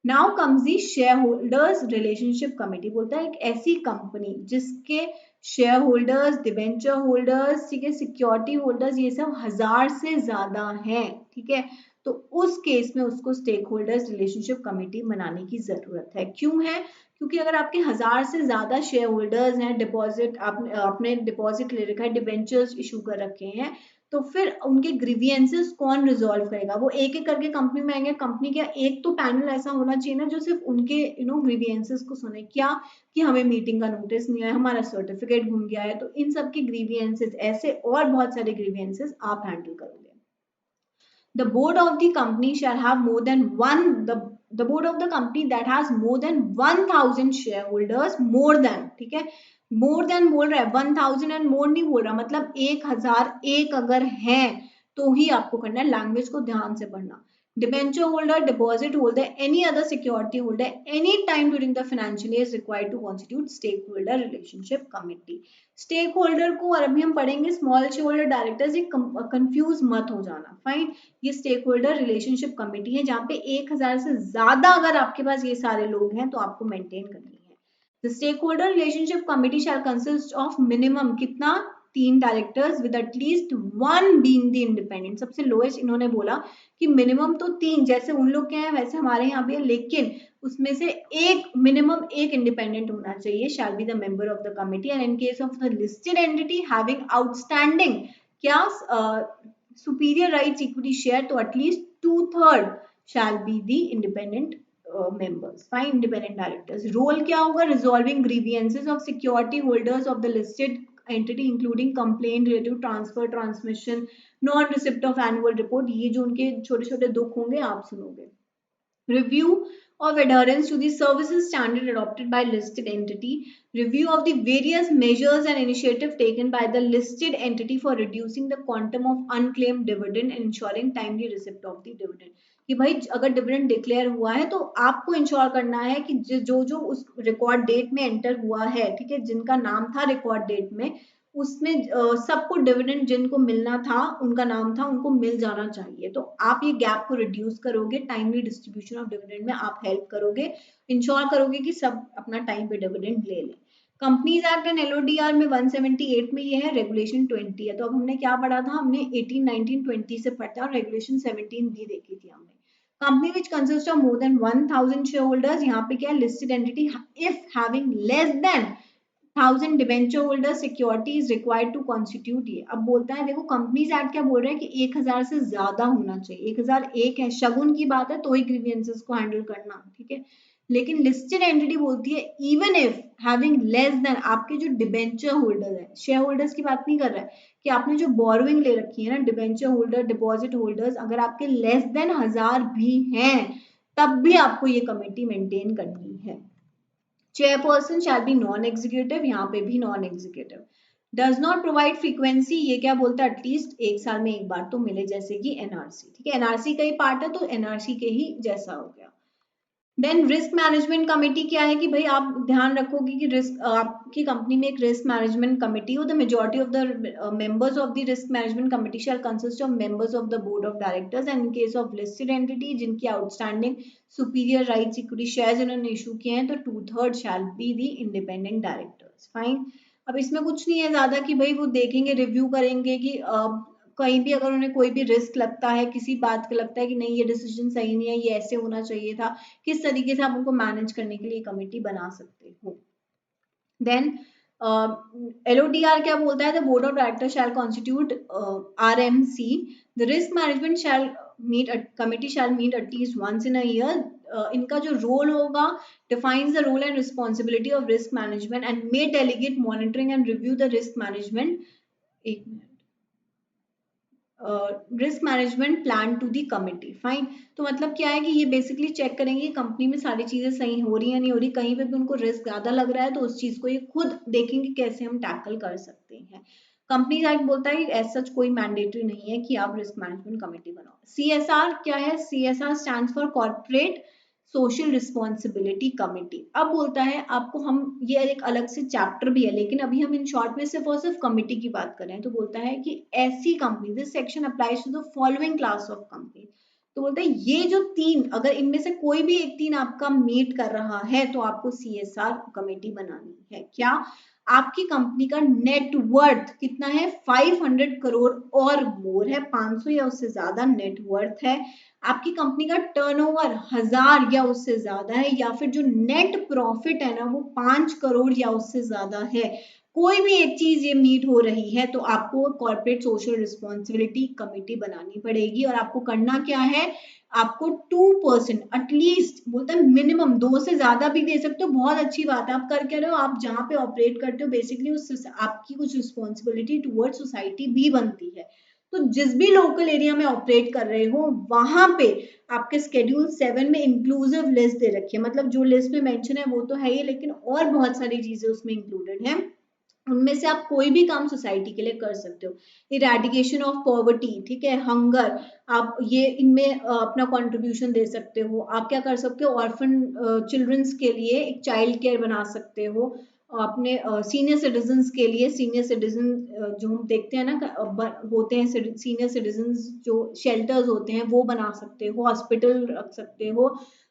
Now comes the share holders relationship committee, बोलता है एक ऐसी कंपनी जिसके शेयर होल्डर्स, डिबेंचर होल्डर्स, ठीक है, सिक्योरिटी होल्डर्स, ये सब 1000 से ज्यादा हैं, ठीक है, तो उस केस में उसको स्टेक होल्डर्स रिलेशनशिप कमिटी बनाने की जरूरत है। क्यों है? क्योंकि अगर आपके 1000 से ज्यादा शेयर होल्डर्स हैं, डिपॉजिट आपने डिपॉजिट ले रखा है, डिबेंचर्स इशू कर रखे हैं, तो फिर उनके ग्रीवियंसेस कौन रिजॉल्व करेगा? वो एक एक करके कंपनी में आएंगे, कंपनी का एक तो पैनल ऐसा होना चाहिए ना जो सिर्फ उनके ग्रीवियंसेस को सुने, क्या कि हमें मीटिंग का नोटिस नहीं आया, हमारा सर्टिफिकेट घूम गया है, तो इन सब के ग्रीवियंसेस, ऐसे और बहुत सारे ग्रीवियंसेस आप हैंडल करोगे। The board of the company shall have more than the board of the company that has more than 1000 shareholders, more than, ठीक है, more than बोल रहा है, 1000 and more नहीं बोल रहा, मतलब 1001 अगर है तो ही आपको करना है, लैंग्वेज को ध्यान से पढ़ना। Debenture holder, deposit holder, any other security holder any time during the financial year is required to constitute stakeholder relationship committee. Stakeholder को, और अभी हम पढ़ेंगे स्मॉल शेयर होल्डर डायरेक्टर्स, ये कंफ्यूज मत हो जाना, फाइन। ये स्टेक होल्डर रिलेशनशिप कमिटी है जहाँ पे 1000 से ज्यादा अगर आपके पास ये सारे लोग हैं तो आपको मेंटेन करनी है। The stakeholder relationship committee shall consist of minimum कितना, 3 directors with at least 1 being the independent. सबसे लोएस्ट इन्होंने बोला कि मिनिमम तो 3, जैसे उन लोग के हैं वैसे हमारे यहाँ भी है, लेकिन उसमें से एक मिनिमम एक इंडिपेंडेंट होना चाहिए, शैल be the member of the committee, and in case of the listed entity having outstanding क्या superior rights equity share, तो at least 2/3 shall be the independent members, fine, independent directors. Role क्या होगा, resolving grievances of security holders of the listed entity including complaint related to transfer, transmission, non receipt of annual report, ये जो उनके छोटे छोटे दुख होंगे आप सुनोगे। Review of adherence to the services standard adopted by listed entity, review of the various measures and initiative taken by the listed entity for reducing the quantum of unclaimed dividend and ensuring timely receipt of the dividend, कि भाई अगर dividend declare हुआ है तो आपको ensure करना है कि जो जो उस रिकॉर्ड डेट में एंटर हुआ है, ठीक है, जिनका नाम था रिकॉर्ड डेट में, उसमें सबको डिविडेंड जिनको मिलना था, उनका नाम था, उनको मिल जाना चाहिए। तो आप ये गैप को रिड्यूस करोगे, टाइमली डिस्ट्रीब्यूशन ऑफ डिविडेंड में आप हेल्प करोगे, इंश्योर करोगे कि सब अपना टाइम पे डिविडेंड ले लें। कंपनीज एक्ट एंड LODR में 178 में ये है, रेगुलेशन 20 है। तो अब हमने क्या पढ़ा था, हमने 18, 19, 20 से पढ़ा और रेगुलेशन 17 भी देखी थी हमने। Company which consist of more than 1000 shareholders, यहाँ पे क्या है, listed entity if having less than 1000 debenture holder security is required to constitute. ये अब बोलता है, देखो कंपनीज एक्ट क्या बोल रहा है कि 1000 से ज्यादा होना चाहिए, 1001 है, शगुन की बात है तो ही ग्रीवियंसेस को हैंडल करना, ठीक है। लेकिन लिस्टेड एंटिटी बोलती है even if having less then, आपके जो डिबेंचर होल्डर है, शेयर होल्डर्स की बात नहीं कर रहा है, कि आपने जो बोरोइंग ले रखी है ना, डिबेंचर होल्डर, डिपॉजिट होल्डर्स, अगर आपके लेस देन 1000 भी हैं तब भी आपको ये कमेटी मेंटेन करनी है। Chairperson shall B non executive, यहाँ पे भी non executive. Does not provide frequency, ये क्या बोलता है, एटलीस्ट एक साल में एक बार तो मिले, जैसे कि एनआरसी, ठीक है, एनआरसी का ही पार्ट है तो एनआरसी के ही जैसा हो गया। देन रिस्क मैनेजमेंट कमेटी क्या है कि भाई आप ध्यान रखोगे कि रिस्क, आपकी कंपनी में एक रिस्क मैनेजमेंट कमेटी हो। The majority of the members of the risk management committee shall consist of members of the board of directors and in case of listed entity जिनकी outstanding superior rights equity shares इन्होंने issue किए हैं तो 2/3 shall be the independent directors. Fine. अब इसमें कुछ नहीं है ज्यादा कि भाई वो देखेंगे, रिव्यू करेंगे कि कहीं भी अगर उन्हें कोई भी रिस्क लगता है, किसी बात का लगता है कि नहीं ये डिसीजन सही नहीं है, ये ऐसे होना चाहिए था, किस तरीके से आप उनको मैनेज करने के लिए कमेटी बना सकते हो। देन LODR क्या बोलता है, the board of director shall constitute RMC, the risk management shall meet, committee shall meet at least once in a year. इनका जो रोल होगा, defines the role and responsibility of risk management and may delegate monitoring and review the risk management, एक minute, risk management plan to the committee. Fine. तो मतलब क्या है कि ये बेसिकली चेक करेंगे कंपनी में सारी चीजें सही हो रही है नहीं हो रही, कहीं पे भी उनको रिस्क ज्यादा लग रहा है तो उस चीज को ये खुद देखेंगे कैसे हम टैकल कर सकते हैं। कंपनी एक्ट बोलता है एज सच कोई मैंडेटरी नहीं है कि आप रिस्क मैनेजमेंट कमेटी बनाओ। CSR क्या है, CSR stands for corporate social responsibility committee. अब बोलता है आपको, हम ये एक अलग से चैप्टर भी है लेकिन अभी हम इन शॉर्ट में सिर्फ और सिर्फ कमेटी की बात करें तो बोलता है कि ऐसी company, this section applies to the following class of company. तो बोलता है ये जो तीन, अगर इनमें से कोई भी एक तीन आपका मीट कर रहा है तो आपको CSR कमेटी बनानी है। क्या, आपकी कंपनी का नेट वर्थ कितना है, 500 करोड़ और मोर है, 500 या उससे ज्यादा नेट वर्थ है। आपकी कंपनी का टर्नओवर 1000 या उससे ज्यादा है, या फिर जो नेट प्रॉफिट है ना वो 5 करोड़ या उससे ज्यादा है। कोई भी एक चीज ये मीट हो रही है तो आपको कॉर्पोरेट सोशल रिस्पॉन्सिबिलिटी कमेटी बनानी पड़ेगी। और आपको करना क्या है, आपको 2% एटलीस्ट, बोलता है मिनिमम, 2 से ज्यादा भी दे सकते हो, बहुत अच्छी बात है। आप कर क्या रहे हो, आप जहाँ पे ऑपरेट करते हो बेसिकली उस आपकी कुछ रिस्पॉन्सिबिलिटी टुवर्ड सोसाइटी भी बनती है। तो जिस भी लोकल एरिया में ऑपरेट कर रहे हो वहां पे आपके स्केड्यूल 7 में इंक्लूसिव लिस्ट दे रखी है, मतलब जो लिस्ट में मेंशन है वो तो है ही लेकिन और बहुत सारी चीजें उसमें इंक्लूडेड है। उनमें से आप कोई भी काम सोसाइटी के लिए कर सकते हो। इरेडिकेशन ऑफ पॉवर्टी, ठीक है, हंगर, आप ये इनमें अपना कंट्रीब्यूशन दे सकते हो। आप क्या कर सकते हो, ऑर्फन चिल्ड्रंस के लिए एक चाइल्ड केयर बना सकते हो। अपने सीनियर सिटीजन्स के लिए, सीनियर सिटीजन जो हम देखते हैं ना होते हैं सीनियर सिटीजन जो शेल्टर्स होते हैं वो बना सकते हो, हॉस्पिटल रख सकते हो,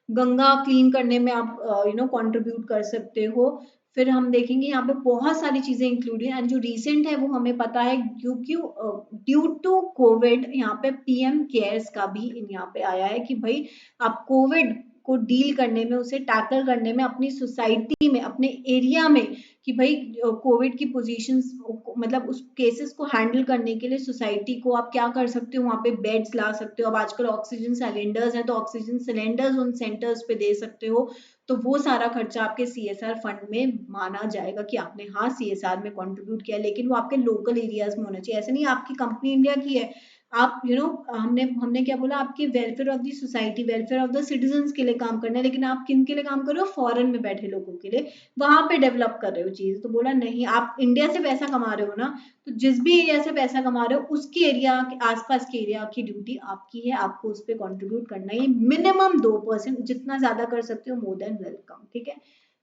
गंगा क्लीन करने में आप कंट्रीब्यूट कर सकते हो। फिर हम देखेंगे यहाँ पे बहुत सारी चीजें इंक्लूडेड एंड जो रिसेंट है वो हमें पता है क्योंकि ड्यू टू कोविड यहाँ पे PM केयर्स का भी यहाँ पे आया है कि भाई आप कोविड को डील करने में, उसे टैकल करने में अपनी सोसाइटी में, अपने एरिया में, कि भाई कोविड की पोजीशंस, मतलब उस केसेस को हैंडल करने के लिए सोसाइटी को आप क्या कर सकते हो, वहाँ पे बेड्स ला सकते हो। अब आजकल ऑक्सीजन सिलेंडर्स हैं तो ऑक्सीजन सिलेंडर्स उन सेंटर्स पे दे सकते हो। तो वो सारा खर्चा आपके CSR फंड में माना जाएगा कि आपने हाँ CSR में कंट्रीब्यूट किया, लेकिन वो आपके लोकल एरियाज में होना चाहिए। ऐसे नहीं आपकी कंपनी इंडिया की है, आप हमने हमने क्या बोला, आपकी welfare of the society, welfare of the citizens के लिए काम करना है, लेकिन आप किन के लिए काम कर रहे हो, फॉरेन में बैठे लोगों के लिए, वहां पे डेवलप कर रहे हो चीज। तो बोला नहीं, आप इंडिया से पैसा कमा रहे हो ना, तो जिस भी एरिया से पैसा कमा रहे हो उसके एरिया के आसपास के एरिया की ड्यूटी आपकी है, आपको उस पर कॉन्ट्रीब्यूट करना है मिनिमम 2%, जितना ज्यादा कर सकते हो मोर देन वेलकम, ठीक है।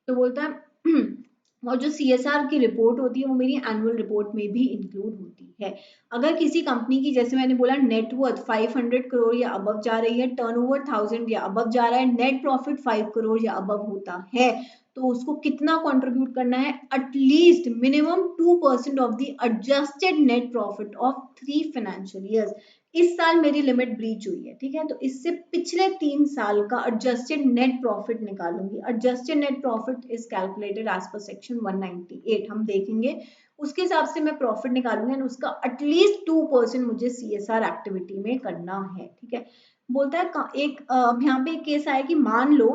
तो बोलता है और जो CSR की रिपोर्ट होती है वो मेरी एनुअल रिपोर्ट में भी इंक्लूड होती है। अगर किसी कंपनी की, जैसे मैंने बोला, नेटवर्थ 500 करोड़ या अबव जा रही है, टर्नओवर 1000 या अबव जा रहा है, नेट प्रॉफिट 5 करोड़ या अबव होता है, तो उसको कितना कंट्रीब्यूट करना है, at least minimum 2% of the adjusted net profit of 3 financial years. इस साल मेरी लिमिट ब्रीच हुई है, ठीक है, तो इससे पिछले 3 साल का एडजस्टेड नेट प्रॉफिट निकालूंगी। Adjusted net profit is calculated as per section 198, हम देखेंगे उसके हिसाब से मैं प्रॉफिट निकालूंगी एंड उसका एटलीस्ट 2% मुझे CSR एक्टिविटी में करना है, ठीक है। बोलता है एक यहाँ पे एक केस आया कि मान लो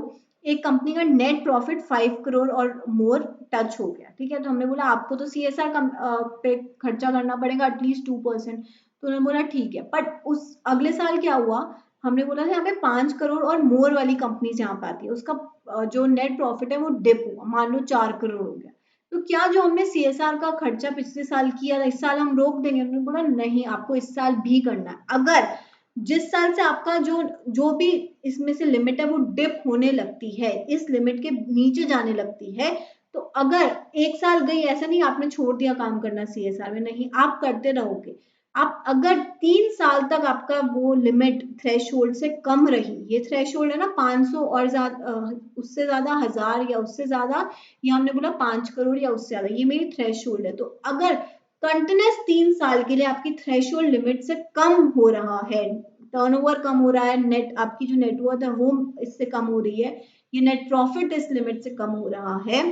एक कंपनी का नेट प्रॉफिट 5 करोड़ और मोर टच हो गया, ठीक है, तो हमने बोला आपको तो CSR पे खर्चा करना पड़ेगा एटलीस्ट 2%। तो उन्होंने बोला ठीक है, बट उस अगले साल क्या हुआ, हमने बोला था यहाँ पे 5 करोड़ और मोर वाली कंपनीज यहाँ पे आती है, उसका जो नेट प्रॉफिट है वो डिप हुआ, मान लो 4 करोड़ हो गया। तो क्या जो हमने सीएसआर का खर्चा पिछले साल किया था इस साल हम रोक देंगे? उन्होंने बोला नहीं, आपको इस साल भी करना है। अगर जिस साल से आपका जो जो भी इसमें से लिमिट है वो डिप होने लगती है, इस लिमिट के नीचे जाने लगती है, तो अगर एक साल गई, ऐसा नहीं आपने छोड़ दिया काम करना सीएसआर में, नहीं, आप करते रहोगे। आप अगर 3 साल तक आपका वो लिमिट थ्रेशोल्ड से कम रही, ये थ्रेशोल्ड है ना 500 और ज्यादा, उससे ज्यादा 1000 या उससे ज्यादा, या हमने बोला 5 करोड़ या उससे ज्यादा, ये मेरी थ्रेशोल्ड है। तो अगर कंटिन्यूस 3 साल के लिए आपकी थ्रेशोल्ड लिमिट से कम हो रहा है, टर्नओवर कम हो रहा है, नेट आपकी जो नेटवर्थ है वो इससे कम हो रही है, ये नेट प्रॉफिट इस लिमिट से कम हो रहा है,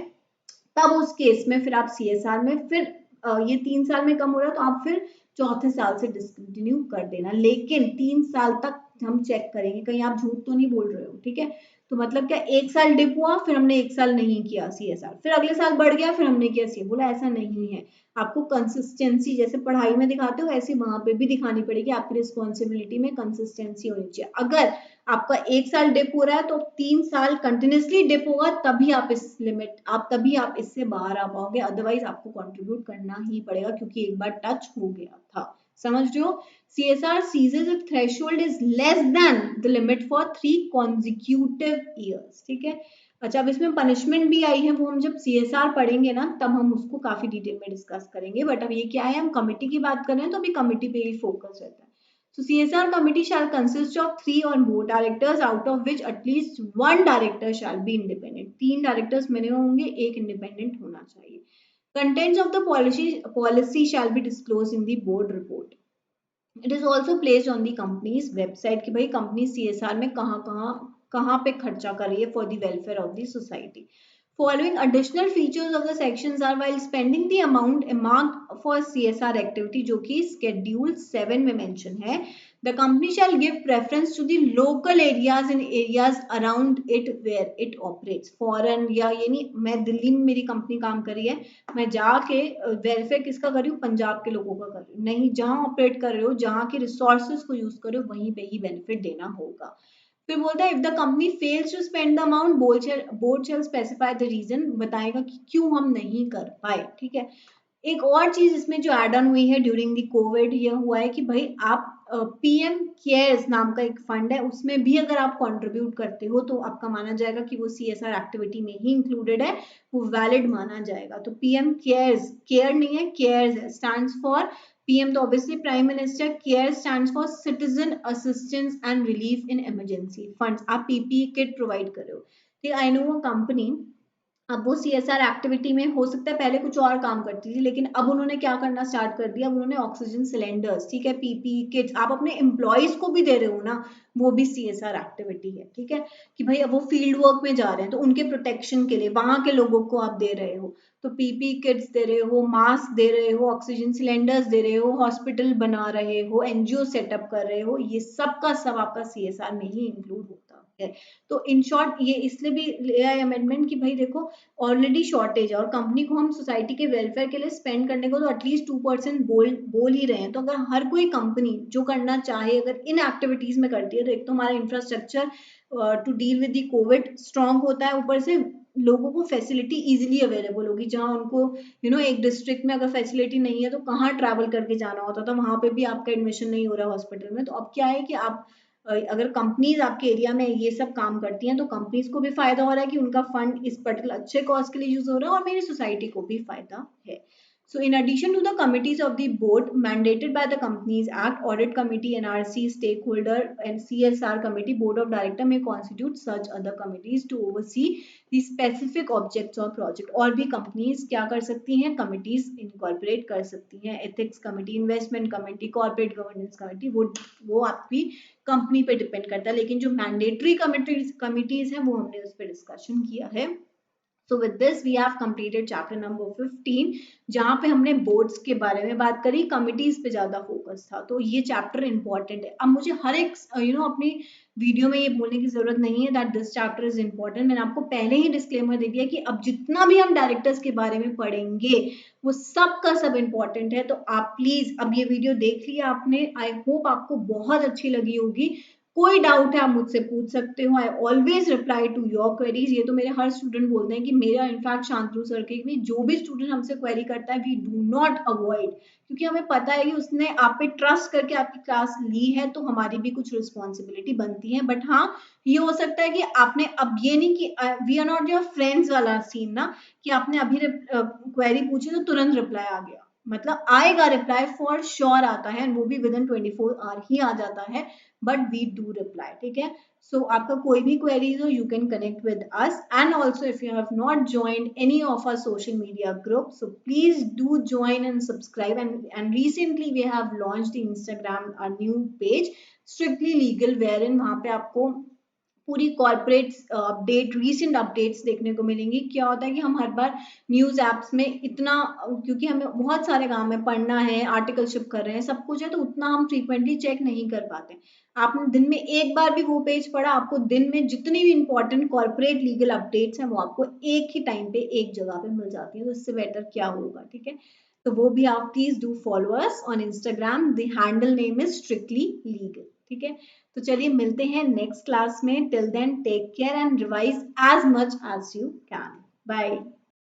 तब उस केस में फिर आप सीएसआर में फिर ये 3 साल में कम हो रहा है तो आप फिर चौथे साल से डिसकंटिन्यू कर देना, लेकिन 3 साल तक हम चेक करेंगे कहीं आप झूठ तो नहीं बोल रहे हो, ठीक है? तो मतलब क्या, एक साल डिप हुआ फिर हमने एक साल नहीं किया सीएसआर, फिर अगले साल बढ़ गया फिर हमने किया सीए, बोला ऐसा नहीं है। आपको कंसिस्टेंसी जैसे पढ़ाई में दिखाते हो ऐसे वहां पे भी दिखानी पड़ेगी, आपकी रिस्पॉन्सिबिलिटी में कंसिस्टेंसी होनी चाहिए। अगर आपका एक साल डिप हो रहा है तो 3 साल कंटिन्यूसली डिप होगा, तभी आप इस लिमिट, आप तभी आप इससे बाहर आ पाओगे, अदरवाइज आपको कंट्रीब्यूट करना ही पड़ेगा क्योंकि एक बार टच हो गया था। समझ रहे हो? CSR seizes if threshold is less than the limit for 3 consecutive years, ठीक है? अच्छा, अब इसमें पनिशमेंट भी आई है, वो हम जब CSR पढ़ेंगे ना तब हम उसको काफी डिटेल में डिस्कस करेंगे, बट अब ये क्या है, हम कमिटी की बात कर रहे हैं तो अभी कमिटी पे ही फोकस रहता है। So CSR committee shall consist of 3 or more directors, out of which at least 1 director shall be independent. 3 directors minimum होंगे, एक independent होना चाहिए. Contents of the policy shall be disclosed in the board report. It is also placed on the company's website कि भाई company CSR में कहाँ पे खर्चा कर रही है for the welfare of the society. Following additional features of the sections are while spending the amount earmarked for CSR activity जो कि schedule 7 में mention है, the company shall give preference to the local areas and areas around it where it operates. Foreign या ये नहीं, मैं दिल्ली में मेरी कंपनी काम कर रही है, मैं जाके वेलफेयर किसका कर रही हूँ, पंजाब के लोगों का कर रही हूँ, नहीं, जहाँ ऑपरेट कर रहे हो, जहाँ के रिसोर्सेज को यूज कर रहे हो वहीं पे ही बेनिफिट देना होगा। फिर बोलता है if the company fails to spend the amount board shall specify the reason, बताएगा कि क्यों हम नहीं कर पाए, ठीक है? एक और चीज इसमें जो एड ऑन हुई है ड्यूरिंग द कोविड, ये हुआ है कि भाई आप पीएम केयर्स नाम का एक फंड है, उसमें भी अगर आप कंट्रीब्यूट करते हो तो आपका माना जाएगा कि वो सीएसआर एक्टिविटी में ही इंक्लूडेड है, वो वैलिड माना जाएगा। तो पीएम केयर्स, केयर नहीं है, केयर्स है, स्टैंड्स फॉर पीएम तो obviously prime minister, care stands for citizen assistance and relief in emergency funds. आप पीपीई किट प्रोवाइड कर रहे हो, ठीक, आई नो वो कंपनी, अब वो सीएसआर एक्टिविटी में हो सकता है पहले कुछ और काम करती थी, लेकिन अब उन्होंने क्या करना स्टार्ट कर दिया, अब उन्होंने ऑक्सीजन सिलेंडर्स, ठीक है, पीपी किट्स, आप अपने एम्प्लॉयज को भी दे रहे हो ना, वो भी सीएसआर एक्टिविटी है, ठीक है? कि भाई अब वो फील्ड वर्क में जा रहे हैं तो उनके प्रोटेक्शन के लिए वहां के लोगों को आप दे रहे हो, तो पीपी किट्स दे रहे हो, मास्क दे रहे हो, ऑक्सीजन सिलेंडर्स दे रहे हो, हॉस्पिटल बना रहे हो, एनजीओ सेटअप कर रहे हो, ये सब का सब आपका सीएसआर में ही इंक्लूड होता है। तो इन शॉर्ट ये इसलिए भी ले आए अमेंडमेंट कि भाई देखो ऑलरेडी शॉर्टेज है और कंपनी को हम सोसाइटी के वेलफेयर के लिए स्पेंड करने को तो एटलीस्ट 2% बोल ही रहे हैं, तो अगर हर कोई कंपनी जो करना चाहे अगर इन एक्टिविटीज में करती है तो एक तो हमारा infrastructure to deal with the COVID strong होता है, ऊपर से लोगों को फैसिलिटी इजीली अवेलेबल होगी, जहां उनको एक डिस्ट्रिक्ट में अगर फैसिलिटी नहीं है तो कहाँ ट्रैवल करके जाना होता था, वहां पे भी आपका एडमिशन नहीं हो रहा हॉस्पिटल में। तो अब क्या है कि आप अगर कंपनीज आपके एरिया में ये सब काम करती हैं तो कंपनीज को भी फायदा हो रहा है कि उनका फंड इस पर्टिकुलर अच्छे कॉज के लिए यूज हो रहा है और मेरी सोसाइटी को भी फायदा है। So in addition to the committees of the board mandated by the Companies Act, Audit Committee, NRC, Stakeholder and CSR Committee, Board of Director may constitute such other committees to oversee the specific objects or project। और भी companies क्या कर सकती हैं, committees incorporate कर सकती हैं, ethics committee, investment committee, corporate governance committee, वो आपकी कंपनी पे डिपेंड करता है, लेकिन जो मैंडेटरी कमिटीज हैं वो हमने उस पर डिस्कशन किया है। So with this we have completed chapter number 15 जहाँ पे हमने बोर्ड्स के बारे में बात करी, कमिटीज पे ज्यादा फोकस था, तो ये चैप्टर इंपॉर्टेंट है। अब मुझे हर एक अपनी वीडियो में ये बोलने की जरूरत नहीं है that this chapter is important, मैंने आपको पहले ही डिस्क्लेमर दे दिया कि अब जितना भी हम डायरेक्टर्स के बारे में पढ़ेंगे वो सब का सब इंपॉर्टेंट है। तो आप प्लीज अब ये वीडियो देख लिया आपने, आई होप आपको बहुत अच्छी लगी होगी, कोई डाउट है आप मुझसे पूछ सकते हो। I always reply to your queries. ये तो मेरे हर स्टूडेंट बोलते हैं कि मेरा इनफैक्ट शांतनु सर के भी जो भी स्टूडेंट हमसे क्वेरी करता है वी डू नॉट अवॉइड, क्योंकि हमें पता है कि उसने आप पे ट्रस्ट करके आपकी क्लास ली है तो हमारी भी कुछ रिस्पॉन्सिबिलिटी बनती है। बट हाँ, ये हो सकता है कि आपने अब ये नहीं कि we are not your friends वाला सीन ना, कि आपने अभी क्वेरी पूछी तो तुरंत रिप्लाई आ गया। मतलब आएगा रिप्लाई, फॉर श्योर आता है, वो भी विद इन 24 आवर ही आ जाता है, बट वी डू रिप्लाई। ठीक है, सो आपका कोई भी क्वेरीज हो you can connect with us, and also if you have not joined any of our social media group, so please do join and subscribe, and recently we have launched the Instagram a new page strictly legal, where in वहां पे आपको पूरी corporate update, recent updates देखने को मिलेंगी। क्या होता है कि हम हर बार न्यूज एप्स में इतना, क्योंकि हमें बहुत सारे काम है, पढ़ना है, आर्टिकलशिप कर रहे हैं, सब कुछ है, तो उतना हम फ्रीक्वेंटली चेक नहीं कर पाते। आपने दिन में एक बार भी वो पेज पढ़ा, आपको दिन में जितनी भी इंपॉर्टेंट कॉर्पोरेट लीगल अपडेट्स हैं वो आपको एक ही टाइम पे एक जगह पे मिल जाती है, तो इससे बेटर क्या होगा। ठीक है, तो वो भी आप please do follow us on Instagram, the handle name is strictly legal. ठीक है, तो चलिए मिलते हैं नेक्स्ट क्लास में। Till then take care and revise as much as you can. Bye.